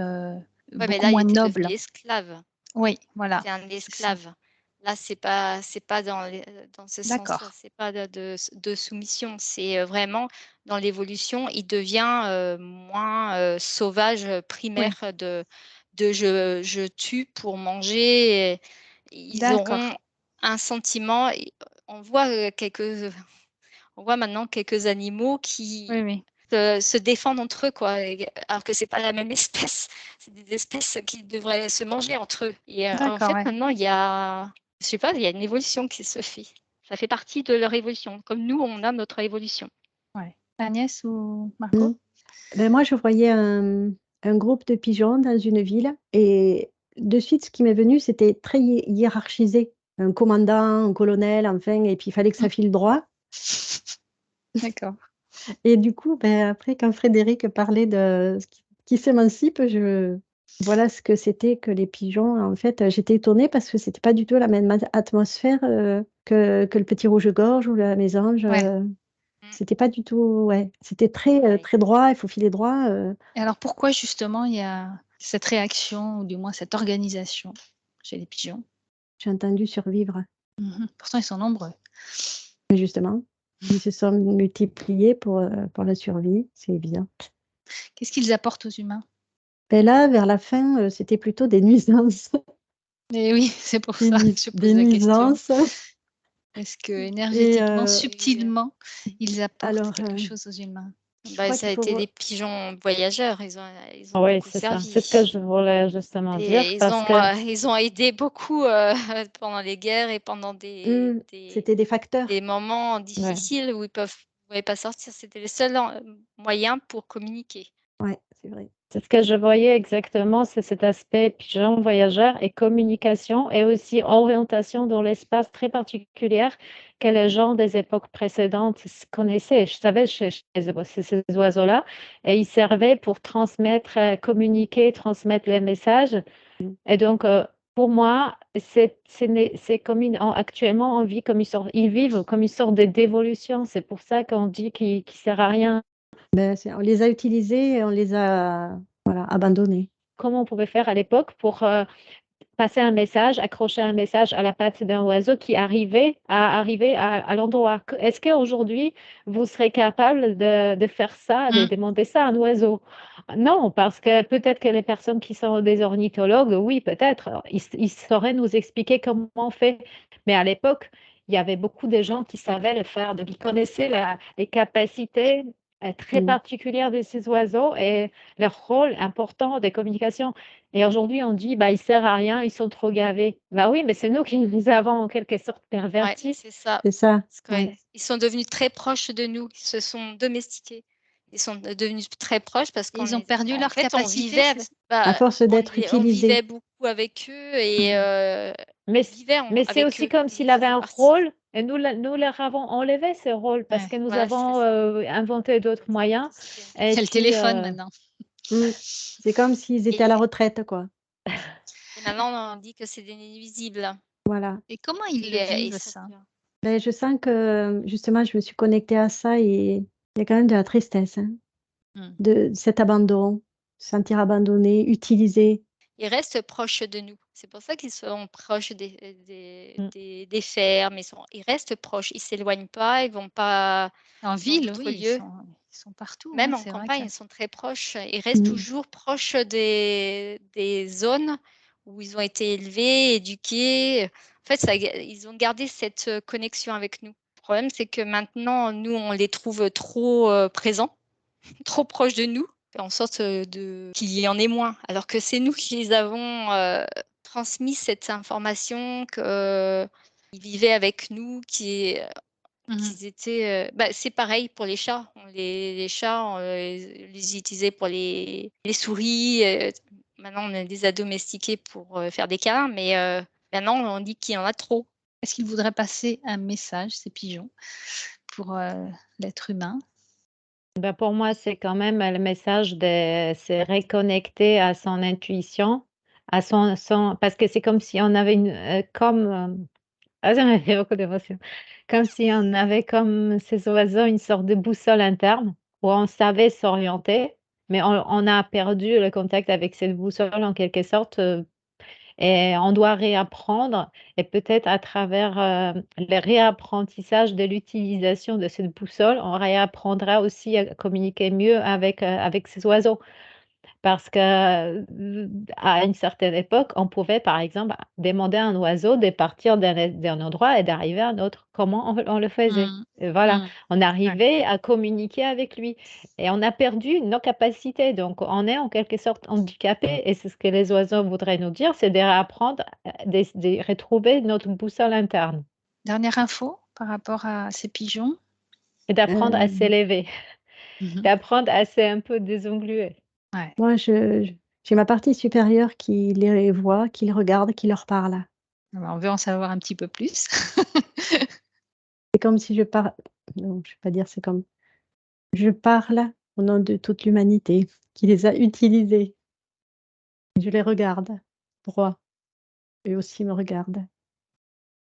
mais beaucoup là, il moins était devenu noble. esclave. Oui, voilà. C'est un C'est ça. esclave. Là, c'est pas dans ce sens-là, D'accord. c'est pas de soumission, c'est, vraiment dans l'évolution, il devient, moins, sauvage, Oui, primaire de je tue pour manger et ils d'accord. auront un sentiment et on voit, on voit maintenant quelques animaux qui Oui, oui. se défendent entre eux, quoi, alors que c'est pas la même espèce. C'est des espèces qui devraient se manger entre eux. Et en D'accord, fait, ouais. maintenant, il y a, je sais pas, il y a une évolution qui se fait. Ça fait partie de leur évolution, comme nous, on a notre évolution. Ouais. Agnès ou Marco? Mm. Ben, moi, je voyais un groupe de pigeons dans une ville et de suite, ce qui m'est venu, c'était très hiérarchisé. Un commandant, un colonel, enfin, et puis il fallait que ça file droit. D'accord. Et du coup, ben, après, quand Frédéric parlait de ce qui s'émancipe, voilà ce que c'était que les pigeons. En fait, j'étais étonnée parce que c'était pas du tout la même atmosphère que le petit rouge-gorge ou la mésange. Ouais. C'était pas du tout, ouais. C'était très, très droit, il faut filer droit. Et alors pourquoi justement il y a cette réaction ou du moins cette organisation chez les pigeons? J'ai entendu survivre, Pourtant ils sont nombreux. justement. Ils se sont multipliés pour la survie, c'est évident. Qu'est-ce qu'ils apportent aux humains? Et là, vers la fin, c'était plutôt des nuisances. Eh oui, c'est pour Des, ça que nui- je des pose la question. nuisances. Est-ce que Et énergétiquement, subtilement, ils apportent alors, quelque chose aux humains? je Bah, crois ça a qu'il faut été voir. des pigeons voyageurs, ils ont Oui, beaucoup c'est ça. C'est ce que servi. je voulais justement dire Et parce que ils ont aidé beaucoup pendant les guerres et pendant C'était des facteurs. des moments ouais. difficiles où ils pouvaient pas sortir. C'était les seuls moyens pour communiquer. Ouais, c'est vrai. C'est ce que je voyais exactement, c'est cet aspect pigeon voyageur et communication et aussi orientation dans l'espace très particulière que les gens des époques précédentes connaissaient. Je savais chez ces oiseaux-là et ils servaient pour transmettre, communiquer, transmettre les messages. Mm. Et donc, pour moi, c'est comme actuellement, on vit comme ils vivent comme une sorte d'évolution. C'est pour ça qu'on dit qu'il ne sert à rien. Ben, on les a utilisés et on les a voilà, abandonnés. Comment on pouvait faire à l'époque pour passer un message, accrocher un message à la patte d'un oiseau qui arrivait à l'endroit. Est-ce qu'aujourd'hui, vous serez capable de faire ça, de demander ça à un oiseau? Non, parce que peut-être que les personnes qui sont des ornithologues, oui, peut-être, ils sauraient nous expliquer comment on fait. Mais à l'époque, il y avait beaucoup de gens qui savaient le faire, donc ils connaissaient les capacités très Mm. particulières de ces oiseaux et leur rôle important de communication. Et aujourd'hui, on dit, bah, ils ne servent à rien, ils sont trop gavés. Bah oui, mais c'est nous qui les avons en quelque sorte Ouais, pervertis. c'est ça. C'est ça. Parce qu'ils sont devenus très proches de nous, ils se sont domestiqués. Ils sont devenus très proches parce Et ils ont perdu en leur fait, on capacité, vivait, c'est ça? À force d'être on utilisés. vivait beaucoup avec eux et on Mais, vivait mais c'est avec aussi eux. comme Ils s'il nous avait faisaient un partie. rôle et nous leur avons enlevé ce rôle parce Ouais. que nous Voilà, c'est avons ça. inventé d'autres moyens. Et C'est le puis, téléphone maintenant. C'est comme s'ils étaient à la retraite, quoi. Et maintenant, on dit que c'est des nuisibles. Voilà. Et comment ils le vivent ça? Ben, je sens que justement, je me suis connectée à ça et il y a quand même de la tristesse, hein, de cet abandon, se sentir abandonné, utilisé. Ils restent proches de nous. C'est pour ça qu'ils sont proches des fermes. Ils restent proches. Ils s'éloignent pas. Ils vont pas En dans ville, d'autres oui, lieux. ils sont partout, Même hein, en c'est vrai campagne, que ils sont très proches. Ils restent Mm. toujours proches des zones où ils ont été élevés, éduqués. En fait, ils ont gardé cette connexion avec nous. Le problème, c'est que maintenant, nous, on les trouve trop présents, trop proches de nous, en sorte qu'il y en ait moins. Alors que c'est nous qui les avons transmis cette information qu'ils vivaient avec nous, qu'ils étaient. C'est pareil pour les chats. Les chats, on les utilisait pour les souris. Maintenant, on les a domestiqués pour faire des câlins, mais maintenant, on dit qu'il y en a trop. est-ce qu'ils voudraient passer un message, ces pigeons, pour l'être humain? ben, pour moi, c'est quand même le message de se reconnecter à son intuition, parce que c'est comme si on avait ça m'a fait beaucoup d'émotion. Comme si on avait comme ces oiseaux une sorte de boussole interne où on savait s'orienter, mais on a perdu le contact avec cette boussole en quelque sorte. Et on doit réapprendre, et peut-être à travers le réapprentissage de l'utilisation de cette boussole, on réapprendra aussi à communiquer mieux avec ces oiseaux. Parce qu'à une certaine époque, on pouvait, par exemple, demander à un oiseau de partir d'un endroit et d'arriver à un autre. Comment on le faisait? Mmh. Et voilà, Mmh. on arrivait à communiquer avec lui et on a perdu nos capacités. Donc, on est en quelque sorte handicapé, et c'est ce que les oiseaux voudraient nous dire, c'est de réapprendre, de retrouver notre boussole interne Dernière info par rapport à ces pigeons? et d'apprendre à Euh, s'élever, Mmh. d'apprendre à se un peu désengluer. Ouais. Moi, j'ai ma partie supérieure qui les voit, qui les regarde, qui leur parle. On veut en savoir un petit peu plus. C'est comme si je parle. Non, je ne vais pas dire c'est comme. Je parle au nom de toute l'humanité qui les a utilisés. Je les regarde, droit. Eux aussi me regardent.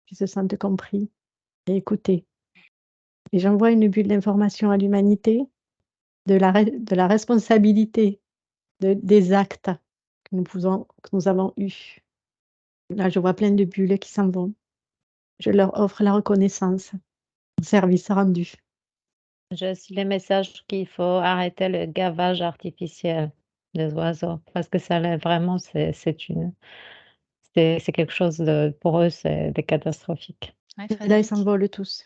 Ils se sentent compris et écoutés. Et j'envoie une bulle d'information à l'humanité de la responsabilité des actes que nous avons eus. Là, je vois plein de bulles qui s'en vont. Je leur offre la reconnaissance, le service rendu. J'ai aussi le message qu'il faut arrêter le gavage artificiel des oiseaux, parce que ça l'est vraiment, c'est quelque chose de, pour eux, c'est catastrophique. Ouais, Et là, ils Frédéric? s'envolent tous.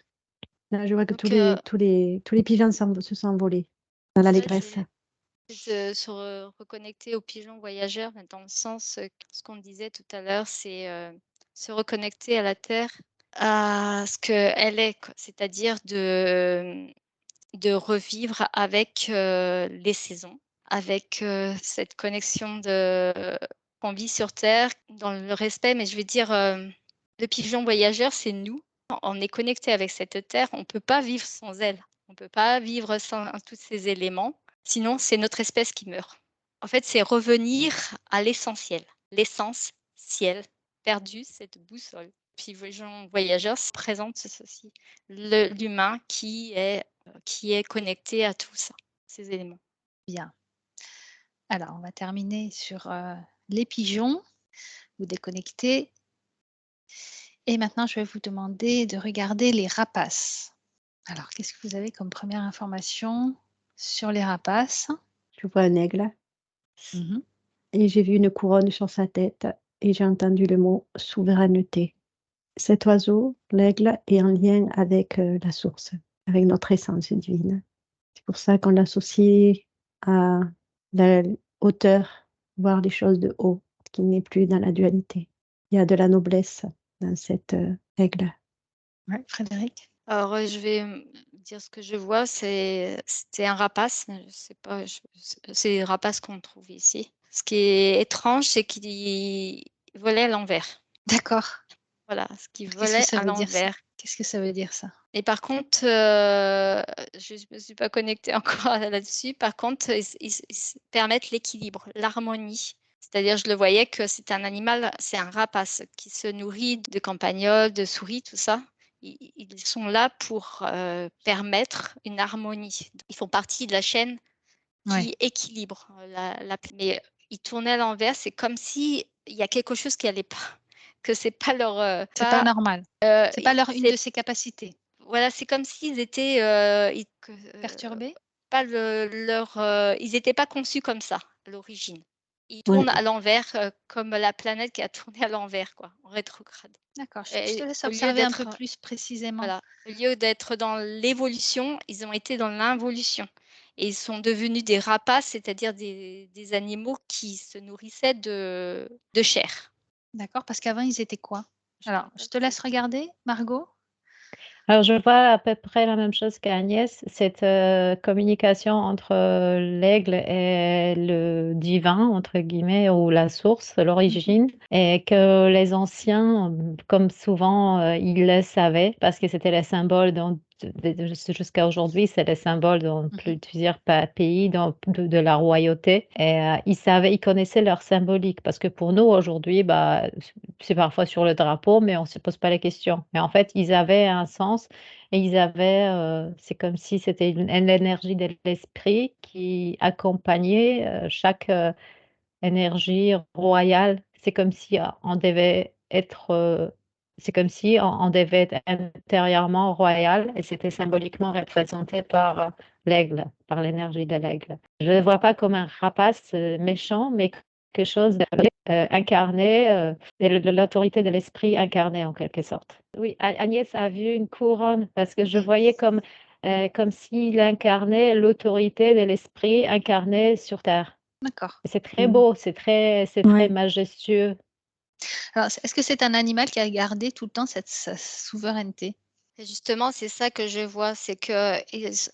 Là, je vois que Donc, tous les pigeons se sont envolés dans ça, l'allégresse. c'est de se reconnecter aux pigeons voyageurs, mais dans le sens, ce qu'on disait tout à l'heure, c'est se reconnecter à la terre, à ce qu'elle est, quoi. C'est-à-dire de revivre avec les saisons, avec cette connexion qu'on vit sur Terre, dans le respect, mais je veux dire, le pigeon voyageur, c'est nous. On est connecté avec cette terre, on ne peut pas vivre sans elle. On ne peut pas vivre sans tous ces éléments. Sinon, c'est notre espèce qui meurt. En fait, c'est revenir à l'essentiel, l'essence, ciel, perdu, cette boussole. Pigeon voyageur présente ceci, l'humain qui est connecté à tout ça, ces éléments. Bien. Alors, on va terminer sur, les pigeons, vous déconnecter, et maintenant je vais vous demander de regarder les rapaces. Alors, qu'est-ce que vous avez comme première information sur les rapaces? Je vois un aigle Mmh. et j'ai vu une couronne sur sa tête et j'ai entendu le mot souveraineté. Cet oiseau, l'aigle, est en lien avec la source, avec notre essence divine. C'est pour ça qu'on l'associe à la hauteur, voir les choses de haut, qui n'est plus dans la dualité. Il y a de la noblesse dans cet aigle. Ouais, Frédéric? Alors, je vais dire ce que je vois, c'était un rapace, mais je sais pas, c'est les rapaces qu'on trouve ici. Ce qui est étrange, c'est qu'il volait à l'envers. D'accord. Voilà, ce qu'il Qu'est-ce que volait ça à veut dire ça? l'envers. Qu'est-ce que ça veut dire ça? Et par contre, je me suis pas connectée encore là-dessus. Par contre, ils permettent l'équilibre, l'harmonie. C'est-à-dire, je le voyais que c'est un animal, c'est un rapace qui se nourrit de campagnols, de souris, tout ça. Ils sont là pour permettre une harmonie. Ils font partie de la chaîne Ouais, qui équilibre mais ils tournaient à l'envers, c'est comme si il y a quelque chose qui allait pas, que c'est pas leur, c'est pas normal. C'est pas leur une de c'est ses capacités. voilà, c'est comme s'ils étaient, Perturbés? pas ils étaient pas conçus comme ça, à l'origine. Ils Ouais. tournent à l'envers, comme la planète qui a tourné à l'envers, quoi, en rétrograde. D'accord, je te Et laisse au lieu observer un d'être peu plus précisément. voilà, au lieu d'être dans l'évolution, ils ont été dans l'involution et ils sont devenus des rapaces, c'est-à-dire des animaux qui se nourrissaient de chair. D'accord, parce qu'avant ils étaient quoi? Je me Alors, rappelle je te laisse plus. regarder, Margot? Alors, je vois à peu près la même chose qu'Agnès, cette communication entre l'aigle et le divin, entre guillemets, ou la source, Mmh. l'origine, et que les anciens, comme souvent, ils le savaient, parce que c'était les symboles jusqu'à aujourd'hui, c'est les symboles dans Mmh. plusieurs pays de la royauté. Et ils savaient, ils connaissaient leur symbolique, parce que pour nous, aujourd'hui, bah, c'est parfois sur le drapeau, mais on ne se pose pas les questions. Mais en fait, ils avaient un sens, et ils avaient, c'est comme si c'était l'énergie de l'esprit qui accompagnait chaque énergie royale. c'est comme si on devait être, c'est comme si on devait être intérieurement royal et c'était symboliquement représenté par l'aigle, par l'énergie de l'aigle. Je ne le vois pas comme un rapace méchant, mais quelque chose incarné, et l'autorité de l'esprit incarné en quelque sorte. Oui, Agnès a vu une couronne parce que je voyais comme s'il incarnait l'autorité de l'esprit incarné sur Terre. D'accord. C'est très beau, c'est très Ouais. majestueux. Alors, est-ce que c'est un animal qui a gardé tout le temps sa souveraineté? Et justement, c'est ça que je vois, c'est que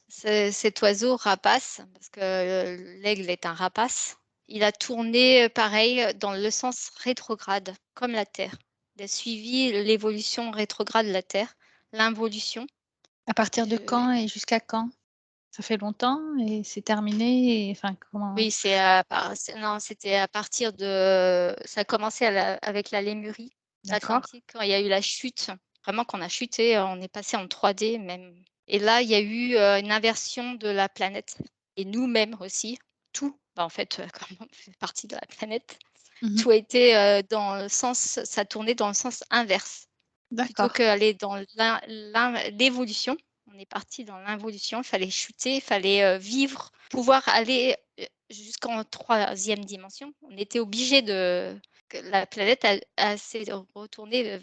cet oiseau rapace, parce que l'aigle est un rapace, il a tourné pareil dans le sens rétrograde, comme la Terre. Il a suivi l'évolution rétrograde de la Terre, l'involution. À partir de quand et jusqu'à quand? Ça fait longtemps et c'est terminé et enfin comment? Oui, non, c'était à partir ça a commencé avec la Lémurie, D'accord. l'Atlantique, quand il y a eu la chute. Vraiment, quand on a chuté, on est passé en 3D même. Et là, il y a eu une inversion de la planète et nous-mêmes aussi. Tout, en fait, comme on fait partie de la planète, tout a été dans le sens, ça tournait dans le sens inverse. Plutôt D'accord. qu'aller dans l'évolution, on est parti dans l'involution, il fallait chuter, il fallait vivre, pouvoir aller jusqu'en 3e dimension. On était obligé que la planète s'est retournée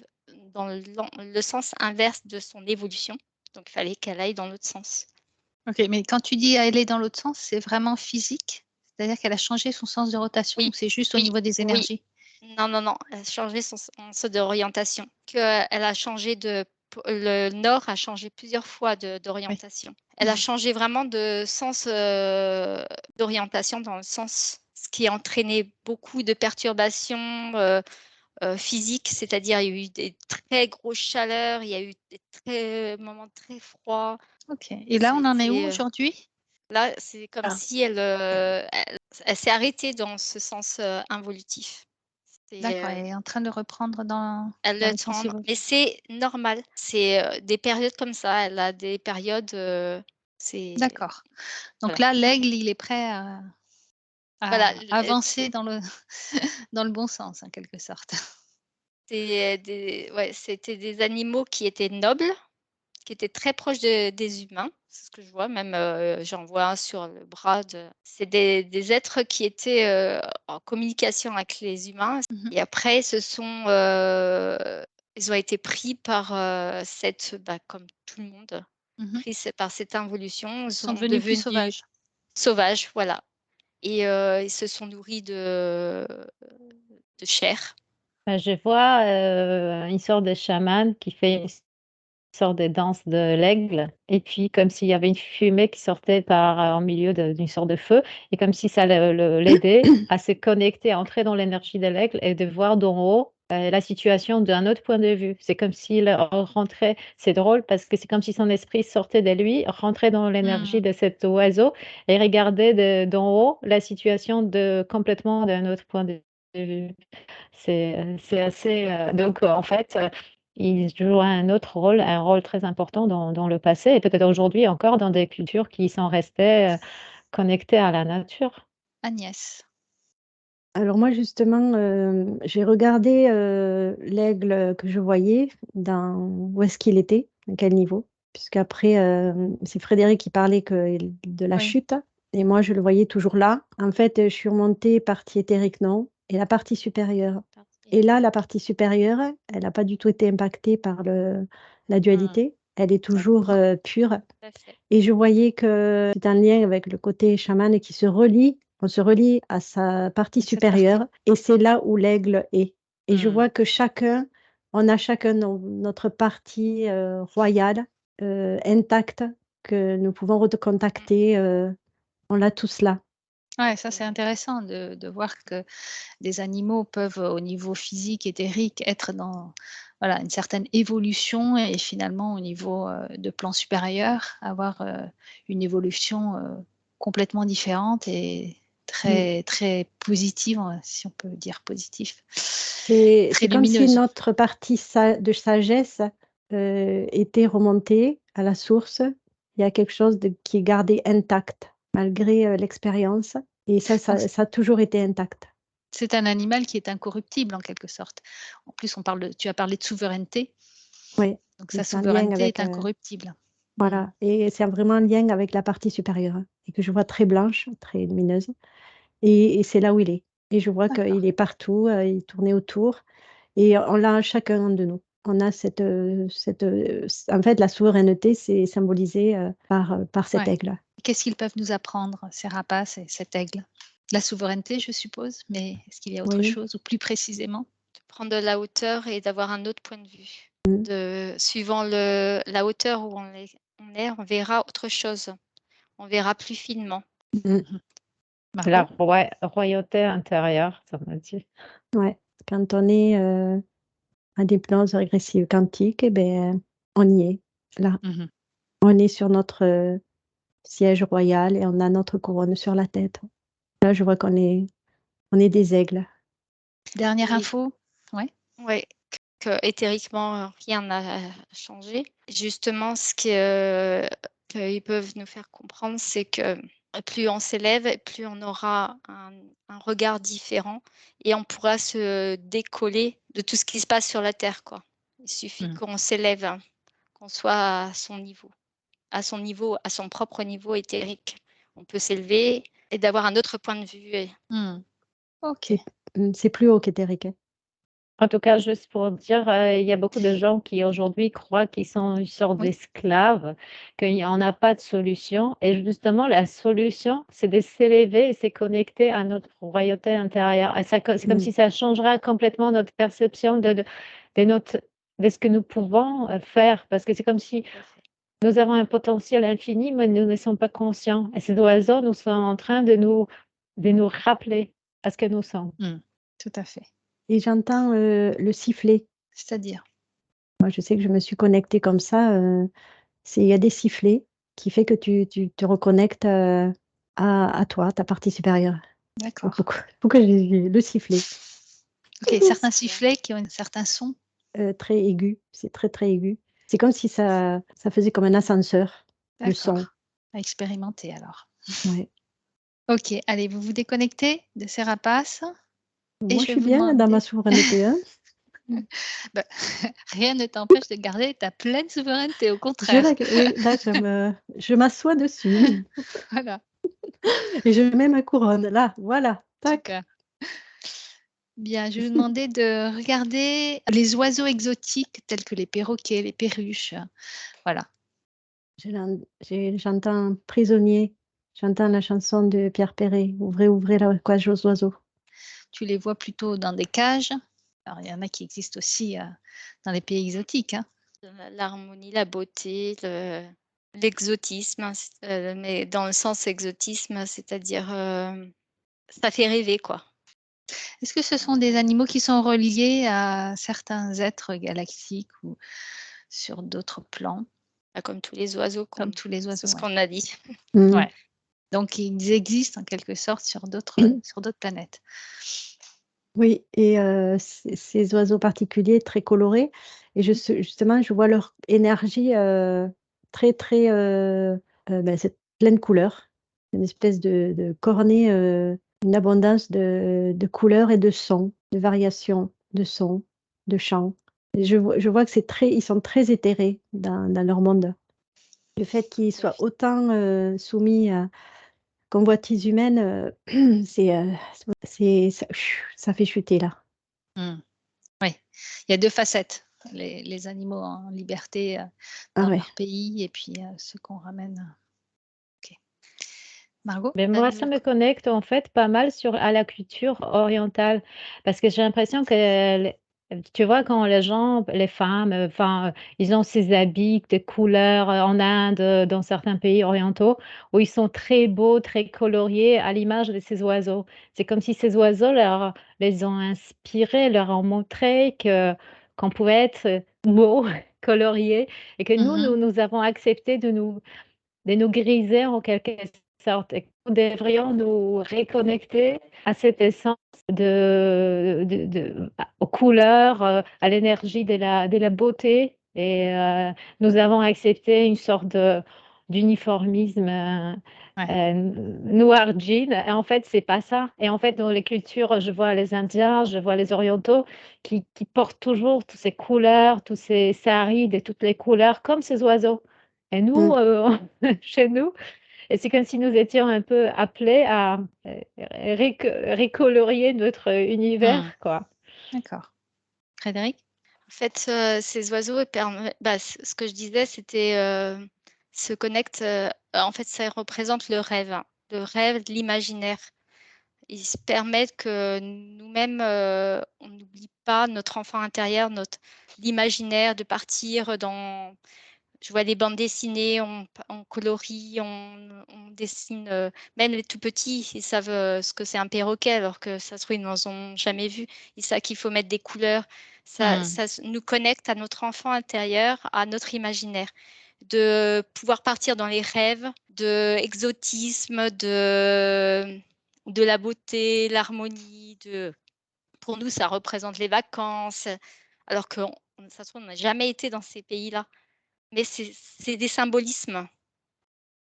dans le sens inverse de son évolution. Donc, il fallait qu'elle aille dans l'autre sens. OK, mais quand tu dis aller dans l'autre sens, c'est vraiment physique? C'est-à-dire qu'elle a changé son sens de rotation ou Oui, c'est juste au oui, niveau des oui. énergies? Non, non, non, elle a changé son sens d'orientation. Elle a changé le nord a changé plusieurs fois d'orientation. Elle a changé vraiment de sens d'orientation dans le sens, ce qui a entraîné beaucoup de perturbations physiques, c'est-à-dire il y a eu des très grosses chaleurs, il y a eu des moments très froids. OK, et là, on en est où aujourd'hui? Là, c'est comme si elle s'est arrêtée dans ce sens involutif. D'accord, elle est en train de reprendre dans Elle le le sens tendre, mais évolutif. c'est normal. C'est des périodes comme ça. Elle a des périodes, c'est D'accord. Donc voilà. là, l'aigle, il est prêt à Voilà, avancer dans le dans le bon sens, en quelque sorte. c'était des animaux qui étaient nobles, qui étaient très proches des humains. C'est ce que je vois, même, j'en vois un sur le bras c'est des êtres qui étaient, en communication avec les humains et après ils ont été pris par, comme tout le monde, pris par cette involution. Ils Ils sont sont devenus plus devenus sauvages. sauvages, voilà, et ils se sont nourris de chair. Je vois une sorte de chaman qui fait une sorte de danse de l'aigle et puis comme s'il y avait une fumée qui sortait en milieu d'une sorte de feu et comme si ça l'aidait à se connecter, à entrer dans l'énergie de l'aigle et de voir d'en haut la situation d'un autre point de vue. C'est comme s'il rentrait, c'est drôle parce que c'est comme si son esprit sortait de lui, rentrait dans l'énergie de cet oiseau et regardait d'en haut la situation complètement d'un autre point de vue. C'est assez, donc en fait, il joue un autre rôle, un rôle très important dans le passé et peut-être aujourd'hui encore dans des cultures qui sont restées, connectées à la nature. Agnès. Alors moi justement, j'ai regardé, l'aigle que je voyais où est-ce qu'il était, à quel niveau, puisqu'après, c'est Frédéric qui parlait de la Oui. chute et moi je le voyais toujours là. En fait, je suis remontée partie éthérique, non, et la partie supérieure. Et là, la partie supérieure, elle n'a pas du tout été impactée par la dualité. Elle est toujours pure. Tout à fait. Et je voyais que c'est un lien avec le côté chaman qui se relie, on se relie à sa partie Cette partie. supérieure et c'est là où l'aigle est. Et je vois que on a chacun notre partie royale intacte que nous pouvons recontacter. On l'a tous là. Ouais, ça, c'est intéressant de voir que des animaux peuvent, au niveau physique, éthérique, être dans, voilà, une certaine évolution et finalement au niveau, de plan supérieur, avoir, une évolution, complètement différente et très, très positive, si on peut dire positif. C'est Très comme si lumineuse. notre partie de sagesse était remontée à la source. Il y a quelque chose qui est gardé intact malgré l'expérience. Et ça Donc a toujours été intact. C'est un animal qui est incorruptible en quelque sorte. En plus, tu as parlé de souveraineté, Oui, donc et sa c'est un lien souveraineté avec, est incorruptible. voilà, et c'est vraiment un lien avec la partie supérieure, et que je vois très blanche, très lumineuse, et c'est là où il est. Et je vois D'accord. qu'il est partout, il tournait autour, et on l'a chacun de nous. On a en fait, la souveraineté, c'est symbolisé par cet Ouais. aigle. Qu'est-ce qu'ils peuvent nous apprendre, ces rapaces et cet aigle? La souveraineté, je suppose, mais est-ce qu'il y a autre Oui. chose, ou plus précisément? De prendre de la hauteur et d'avoir un autre point de vue. Mm. Suivant la hauteur où on est, on verra autre chose. On verra plus finement. Mm. La Margot? royauté intérieure, ça m'a dit. Ouais. Quand on est à l'hypnose régressive quantique, eh ben, on y est, là. Mhm. On est sur notre siège royal et on a notre couronne sur la tête. Là, je vois on est des aigles. Dernière Et- info? Ouais. Ouais, que éthériquement, rien n'a changé. Justement, ce qu'ils peuvent nous faire comprendre, c'est que plus on s'élève, plus on aura un regard différent et on pourra se décoller de tout ce qui se passe sur la Terre, quoi. Il suffit qu'on s'élève, hein, qu'on soit à son niveau, à son propre niveau éthérique. On peut s'élever et d'avoir un autre point de vue. Ok. C'est plus haut qu'éthérique, hein. En tout cas, juste pour dire, il y a beaucoup de gens qui aujourd'hui croient qu'ils sont une sorte Oui. d'esclaves, qu'il n'y en a pas de solution. Et justement, la solution, c'est de s'élever et se connecter à notre royauté intérieure. Et c'est comme si ça changerait complètement notre perception de ce que nous pouvons faire. Parce que c'est comme si nous avons un potentiel infini, mais nous ne sommes pas conscients. Et ces oiseaux, nous sont en train de nous rappeler à ce que nous sommes. Tout à fait. Et j'entends le sifflet. C'est-à-dire? Moi, je sais que je me suis connectée comme ça. Il y a des sifflets qui fait que tu te reconnectes à toi, ta partie supérieure. D'accord. Pourquoi j'ai dit le sifflet? Ok, certains sifflets qui ont un certain son. Très aigu, c'est très très aigu. C'est comme si ça faisait comme un ascenseur, le son. D'accord. À expérimenter alors. Ouais. Ok, allez, vous vous déconnectez de ces rapaces et Moi, je je vais suis vous bien dans ma demander. souveraineté, hein. Bah, rien ne t'empêche de garder ta pleine souveraineté, au contraire. Oui, là, je m'assois dessus Voilà, et je mets ma couronne. Là, voilà, tac. super. Bien, je vais vous demander de regarder les oiseaux exotiques tels que les perroquets, les perruches. Voilà. J'entends prisonnier. J'entends la chanson de Pierre Perret. Ouvrez, ouvrez la cage aux oiseaux. Tu les vois plutôt dans des cages. Alors, il y en a qui existent aussi dans les pays exotiques, hein. L'harmonie, la beauté, l'exotisme, hein, mais dans le sens exotisme, c'est-à-dire ça fait rêver, quoi. Est-ce que ce sont des animaux qui sont reliés à certains êtres galactiques ou sur d'autres plans, Pas comme tous les oiseaux, comme tous les c'est oiseaux? ce Ouais. qu'on a dit. Mm. Donc, ils existent en quelque sorte sur d'autres planètes. Oui, et ces oiseaux particuliers très colorés. Et justement, je vois leur énergie très, très. C'est plein de couleurs. Une espèce de cornet, une abondance de couleurs et de sons, de variations de sons, de chants. Et je vois que ils sont très éthérés dans leur monde. Le fait qu'ils soient autant soumis à convoitise humaine, ça fait chuter là. Oui, il y a deux facettes. Les animaux en liberté Ah dans ouais. leur pays et puis ceux qu'on ramène. Ok. Margot? Mais moi, ça me connecte en fait pas mal à la culture orientale parce que j'ai l'impression que, tu vois, quand les gens, les femmes, enfin, ils ont ces habits de couleurs en Inde, dans certains pays orientaux, où ils sont très beaux, très coloriés, à l'image de ces oiseaux. C'est comme si ces oiseaux les ont inspirés, leur ont montré qu'on pouvait être beau, colorié, et que nous avons accepté de nous griser en quelque sorte. Et nous devrions nous reconnecter à cette essence aux couleurs, à l'énergie de la beauté. Et nous avons accepté une sorte d'uniformisme noir jean. Et en fait, c'est pas ça. Et en fait, dans les cultures, je vois les Indiens, je vois les Orientaux qui portent toujours toutes ces couleurs, tous ces saris de toutes les couleurs, comme ces oiseaux. Et nous, chez nous, et c'est comme si nous étions un peu appelés à recolorier notre univers, quoi. D'accord. Frédéric? En fait, ces oiseaux ce que je disais, c'était, se connectent, en fait, ça représente le rêve, de l'imaginaire. Ils se permettent que nous-mêmes, on n'oublie pas notre enfant intérieur, l'imaginaire de partir dans je vois des bandes dessinées, on colorie, on dessine, même les tout petits, ils savent, ce que c'est un perroquet alors que ça se trouve, ils n'en ont jamais vu. Ils savent qu'il faut mettre des couleurs. Ça nous connecte à notre enfant intérieur, à notre imaginaire. De pouvoir partir dans les rêves, de exotisme, de la beauté, l'harmonie, pour nous, ça représente les vacances, alors que ça se trouve, on n'a jamais été dans ces pays-là. Mais c'est des symbolismes.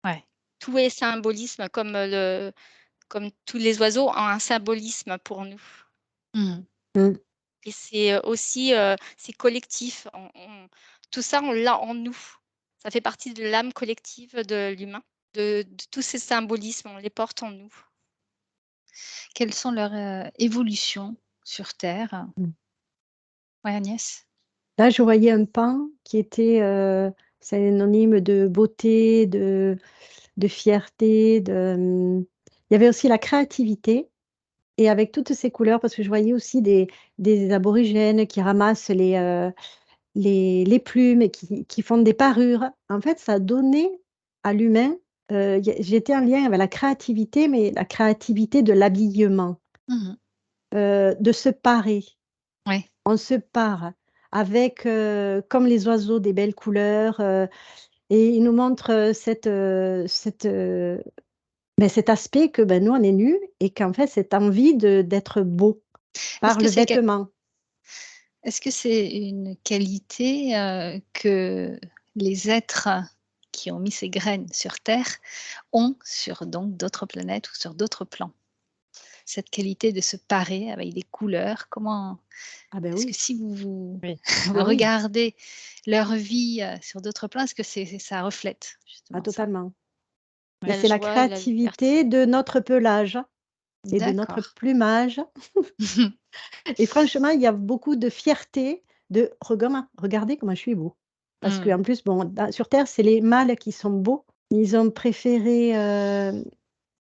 Ouais. Tout est symbolisme comme tous les oiseaux ont un symbolisme pour nous. Et c'est aussi, c'est collectif. Tout ça, on l'a en nous. Ça fait partie de l'âme collective de l'humain. De tous ces symbolismes, on les porte en nous. Quelles sont leurs évolutions sur Terre? Ouais, Agnès? Là, je voyais un paon qui était synonyme de beauté, de fierté. Il y avait aussi la créativité. Et avec toutes ces couleurs, parce que je voyais aussi des aborigènes qui ramassent les plumes et qui font des parures. En fait, ça donnait à l'humain, j'étais en lien avec la créativité, mais la créativité de l'habillement, de se parer. Ouais. On se pare avec, comme les oiseaux, des belles couleurs. Et il nous montre cet aspect que nous, on est nus et qu'en fait, cette envie d'être beau par le vêtement. Est-ce que c'est une qualité que les êtres qui ont mis ces graines sur Terre ont sur donc d'autres planètes ou sur d'autres plans? Cette qualité de se parer avec des couleurs, comment est-ce que Oui. si vous Oui. Ah oui. regardez leur vie sur d'autres plans, est-ce que ça reflète justement ça? Totalement. Et La c'est la joie et la créativité de notre pelage et de notre D'accord. plumage. Et franchement, il y a beaucoup de fierté de regardez comment je suis beau. Parce qu'en plus, sur Terre, c'est les mâles qui sont beaux. Ils ont préféré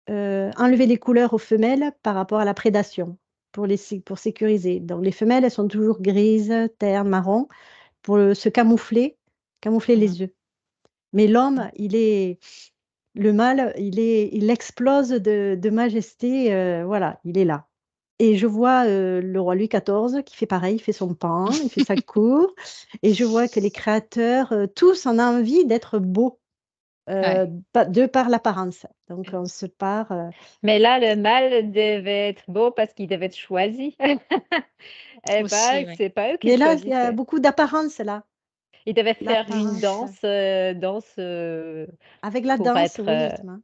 enlever les couleurs aux femelles par rapport à la prédation pour sécuriser. Donc les femelles, elles sont toujours grises, ternes, marron, pour se camoufler les œufs. Mais l'homme, le mâle, il explose de majesté, voilà, il est là. Et je vois le roi Louis XIV qui fait pareil, il fait son paon, il fait sa cour, et je vois que les créateurs, tous en ont envie d'être beaux, de par l'apparence. Donc on se part. Mais là, le mâle devait être beau parce qu'il devait être choisi. Eh Aussi, ben, oui. c'est pas eux qui Mais là, il y a choisissaient. beaucoup d'apparence là. Ils devaient faire une L'apparence. danse Avec la pour danse, être. oui, justement.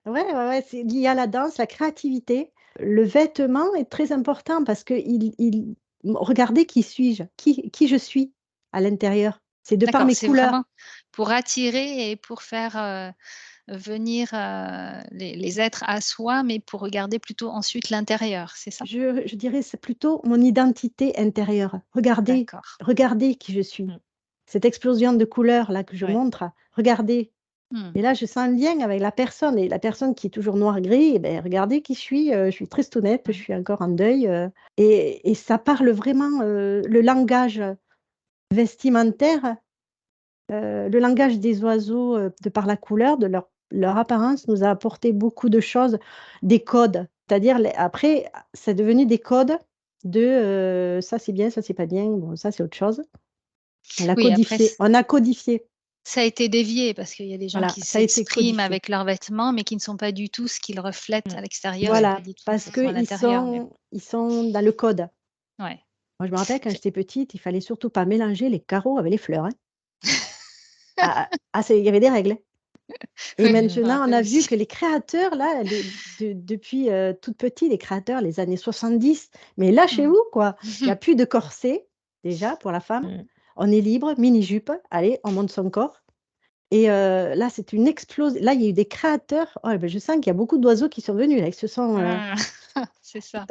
Ouais, c'est lié à la danse, la créativité. Le vêtement est très important parce que regardez qui suis-je, qui je suis à l'intérieur. C'est de par D'accord, mes c'est couleurs. vraiment pour attirer et pour faire, venir, les êtres à soi, mais pour regarder plutôt ensuite l'intérieur, c'est ça? Je dirais c'est plutôt mon identité intérieure. D'accord. Regardez qui je suis. Cette explosion de couleurs là que je Ouais. montre, regardez. Mmh. Et là, je sens un lien avec la personne et la personne qui est toujours noir-gris, regardez qui je suis tristounette, je suis encore en deuil, et ça parle vraiment, le langage vestimentaire, le langage des oiseaux, de par la couleur de leur apparence nous a apporté beaucoup de choses, des codes. C'est-à-dire après, c'est devenu des codes de, ça c'est bien, ça c'est pas bien, bon ça c'est autre chose. On l'a Oui, après codifié, on a codifié. ça a été dévié parce qu'il y a des gens Voilà, qui ça a été s'expriment codifié. avec leurs vêtements, mais qui ne sont pas du tout ce qu'ils reflètent à l'extérieur et pas Voilà, du tout ce parce qu'ils sont à qu'ils l'intérieur, mais sont dans le code. ouais. Moi, je me rappelle quand C'est j'étais petite, il fallait surtout pas mélanger les carreaux avec les fleurs, hein. Il y avait des règles, hein. Et Oui, je me maintenant, on rappelle a vu aussi. que les créateurs, là, depuis toute petite, les créateurs, les années 70, mais lâchez-vous, quoi. Il n'y a plus de corset, déjà, pour la femme. Mm. On est libre, mini-jupe, allez, on monte son corps. Et là, c'est une explosion. Là, il y a eu des créateurs. Oh, ben, je sens qu'il y a beaucoup d'oiseaux qui sont venus, là. Ils se sont... Ah, c'est ça.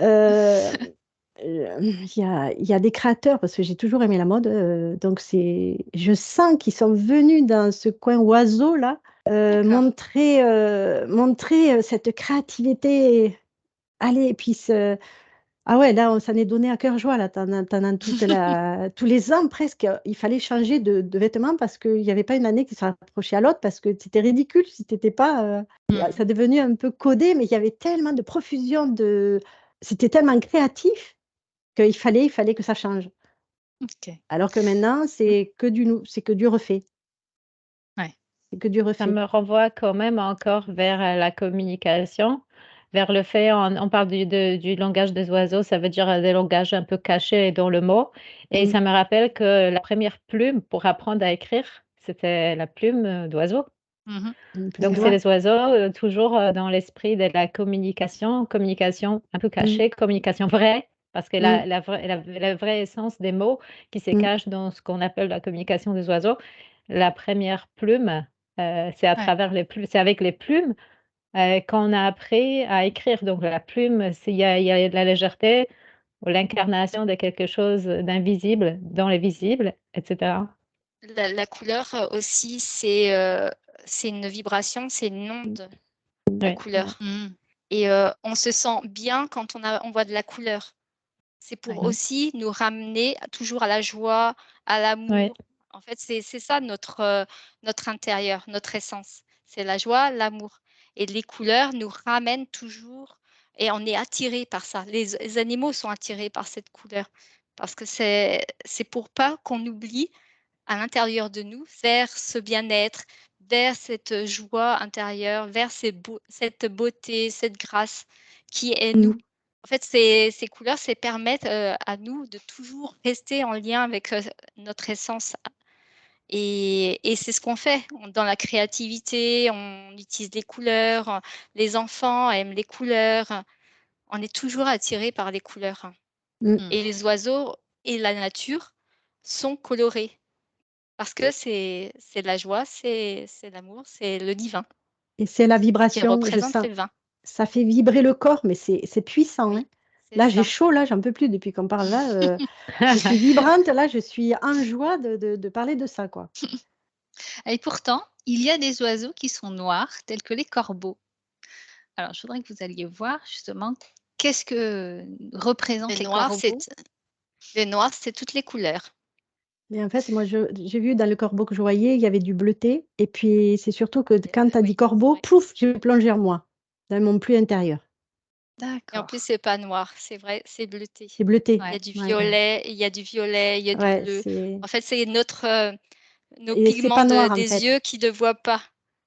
Il y a des créateurs, parce que j'ai toujours aimé la mode, donc je sens qu'ils sont venus dans ce coin oiseau là, D'accord. montrer cette créativité. Allez, et puis ah ouais, là, on s'en est donné à cœur joie là, pendant tous les ans presque, il fallait changer de vêtements parce qu'il n'y avait pas une année qui se rapprochait à l'autre, parce que c'était ridicule si t'étais pas. Ça devenait un peu codé, mais il y avait tellement de profusion c'était tellement créatif qu'il fallait que ça change. Ok. Alors que maintenant, c'est que du refait. Ouais. C'est que du Ça refait. me renvoie quand même encore vers la communication, vers le fait, on parle du langage des oiseaux, ça veut dire des langages un peu cachés dans le mot. Et Mm. ça me rappelle que la première plume pour apprendre à écrire, c'était la plume d'oiseau. Mhm. Une plume Donc c'est d'oie. les oiseaux, toujours dans l'esprit de la communication un peu cachée, communication vraie, parce que Mm. la vraie essence des mots qui se Mm. cache dans ce qu'on appelle la communication des oiseaux, la première plume, c'est à Ouais. travers les plumes, c'est avec les plumes qu'on a appris à écrire. Donc la plume, il y a de la légèreté ou l'incarnation de quelque chose d'invisible dans le visible, etc. La couleur aussi, c'est une vibration, c'est une onde, la Oui. couleur. Mhm. Et on se sent bien quand on voit de la couleur. C'est pour Ouais. aussi nous ramener toujours à la joie, à l'amour. Oui. En fait, c'est ça notre intérieur, notre essence. C'est la joie, l'amour. Et les couleurs nous ramènent toujours et on est attiré par ça. Les animaux sont attirés par cette couleur parce que c'est pour pas qu'on oublie à l'intérieur de nous vers ce bien-être, vers cette joie intérieure, vers cette beauté, cette grâce qui est nous. Mm. En fait, ces couleurs, c'est permettre à nous de toujours rester en lien avec notre essence. Et c'est ce qu'on fait dans la créativité. On utilise les couleurs. Les enfants aiment les couleurs. On est toujours attiré par les couleurs. Mm. Et les oiseaux et la nature sont colorés. Parce que c'est de la joie, c'est l'amour, c'est le divin Et c'est la qui vibration, je représente sens. le vin. Ça fait vibrer le corps, mais c'est puissant, hein. Oui, c'est Là, j'ai ça. chaud, là, j'en peux plus depuis qu'on parle là. Je suis vibrante, là, je suis en joie de parler de ça, quoi. Et pourtant, il y a des oiseaux qui sont noirs, tels que les corbeaux. Alors, je voudrais que vous alliez voir justement qu'est-ce que représentent les corbeaux. Le noir, c'est toutes les couleurs. Mais en fait, moi, j'ai vu dans le corbeau que je voyais, il y avait du bleuté. Et puis, c'est surtout que quand tu as dit Oui, corbeau, c'est vrai. pouf, j'ai plongé en moi, dans mon plus intérieur. Et en D'accord. plus, c'est pas noir, c'est vrai, c'est bleuté. C'est bleuté. Il y a Ouais. du Ouais, violet, il y a du violet, il y a du ouais, bleu. c'est... En fait, c'est nos Et c'est pigments pas noir, en des fait. yeux qui ne voient pas.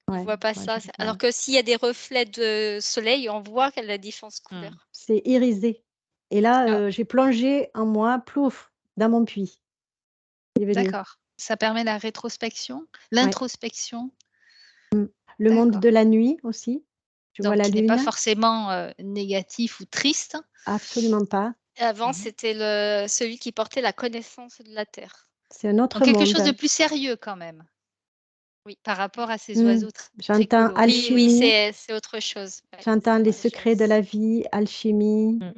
Ils Ouais, voient pas ouais, ça. Alors que s'il y a des reflets de soleil, on voit quelle est la différence couleur. c'est irisé. Et là, Ah, j'ai plongé en moi, plouf, dans mon puits. Il est venu. d'accord. Ça permet la rétrospection, Ouais. l'introspection. Le monde de D'accord. la nuit aussi. Je vois Donc, la qui n'est pas lune. forcément négatif ou triste. Absolument pas. Et avant, Mhm. c'était celui qui portait la connaissance de la terre. C'est un autre Donc, quelque chose de monde. plus sérieux quand même, Oui. par rapport à ces Hmm. oiseaux très J'entends colorés. Oui, alchimie. c'est autre chose. Ouais, J'entends c'est les autre secrets de chose. la vie, alchimie. Mm.